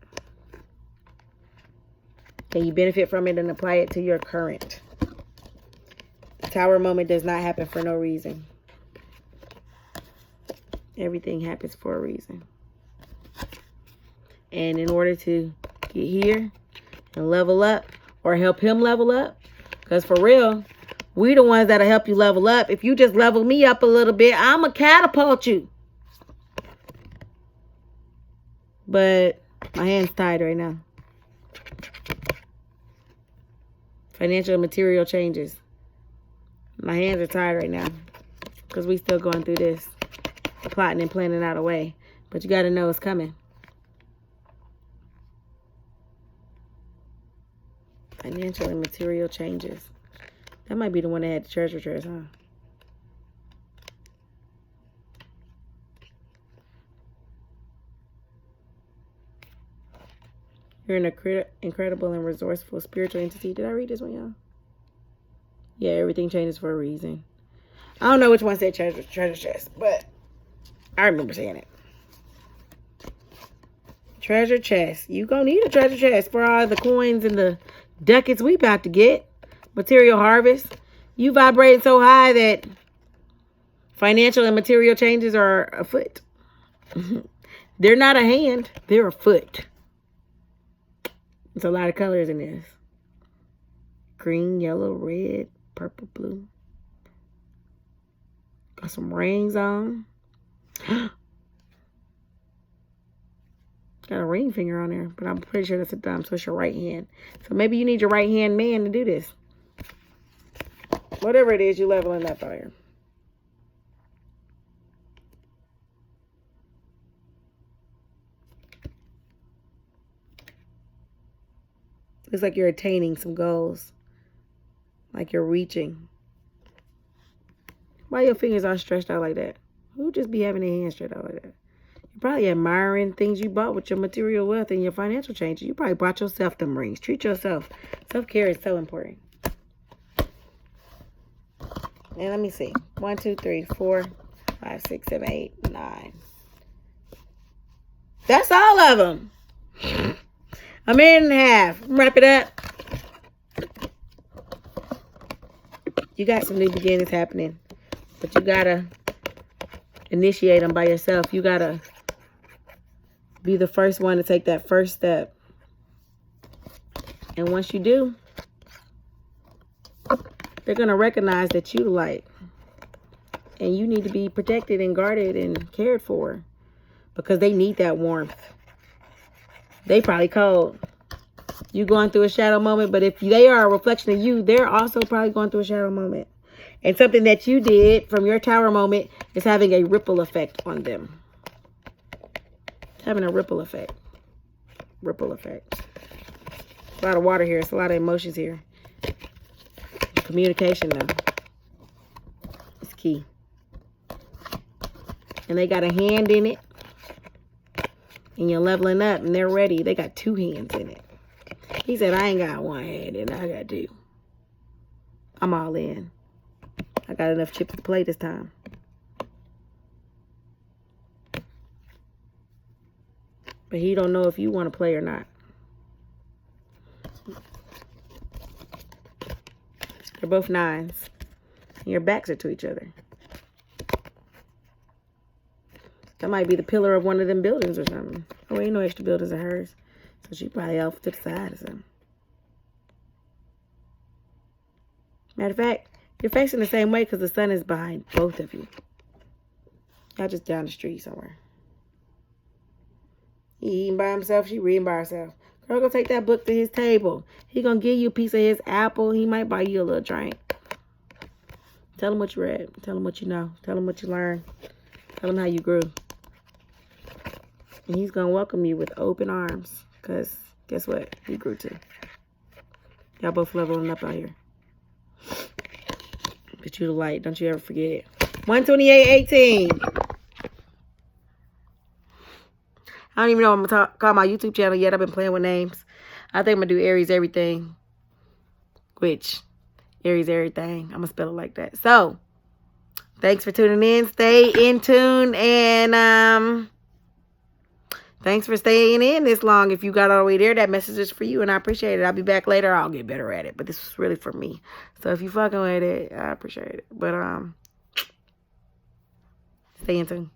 Can you benefit from it and apply it to your current? The tower moment does not happen for no reason. Everything happens for a reason. And in order to get here and level up, or help him level up, because for real, we the ones that'll help you level up. If you just level me up a little bit, I'ma catapult you. But my hand's tied right now. Financial and material changes. My hands are tied right now because we still going through this, plotting and planning out a way. But you got to know it's coming. Financial and material changes. That might be the one that had the treasure chest, huh? You're an incredible and resourceful spiritual entity. Did I read this one, y'all? Yeah, everything changes for a reason. I don't know which one said treasure chest, but I remember saying it. Treasure chest. You gonna need a treasure chest for all the coins and the ducats we about to get. Material harvest. You vibrating so high that financial and material changes are afoot. They're not a hand. They're a foot. There's a lot of colors in this. Green, yellow, red, purple, blue. Got some rings on. Got a ring finger on there, but I'm pretty sure that's a thumb, so it's your right hand. So maybe you need your right hand man to do this. Whatever it is, you're leveling up fire. Looks like you're attaining some goals. Like you're reaching. Why your fingers are stretched out like that? Who just be having their hands stretched out like that? You're probably admiring things you bought with your material wealth and your financial changes. You probably bought yourself them rings. Treat yourself. Self-care is so important. And let me see. 1, 2, 3, 4, 5, 6, 7, 8, 9. That's all of them. A minute and a half. Wrap it up. You got some new beginnings happening. But you gotta initiate them by yourself. You gotta be the first one to take that first step. And once you do, they're gonna recognize that you the light. And you need to be protected and guarded and cared for. Because they need that warmth. They probably cold. You going through a shadow moment, but if they are a reflection of you, they're also probably going through a shadow moment. And something that you did from your tower moment is having a ripple effect on them. It's having a ripple effect. Ripple effect. A lot of water here. It's a lot of emotions here. Communication, though. It's key. And they got a hand in it. And you're leveling up and they're ready. They got 2 hands in it. He said, I ain't got 1 hand and I got 2. I'm all in. I got enough chips to play this time. But he don't know if you want to play or not. They're both 9s. And your backs are to each other. That might be the pillar of one of them buildings or something. Oh, ain't no extra buildings of hers. So she probably off to the side or something. Matter of fact, you're facing the same way because the sun is behind both of you. Y'all just down the street somewhere. He eating by himself. She reading by herself. Girl, go take that book to his table. He gonna give you a piece of his apple. He might buy you a little drink. Tell him what you read. Tell him what you know. Tell him what you learned. Tell him how you grew. And he's going to welcome you with open arms. Because guess what? He grew too. Y'all both leveling up out here. But you the light. Don't you ever forget it. 128:18. I don't even know what I'm going to call my YouTube channel yet. I've been playing with names. I think I'm going to do Aries Everything. Which, Aries Everything. I'm going to spell it like that. So, thanks for tuning in. Stay in tune. And, thanks for staying in this long. If you got all the way there, that message is for you, and I appreciate it. I'll be back later. I'll get better at it, but this was really for me. So if you fucking with it, I appreciate it. But stay in tune.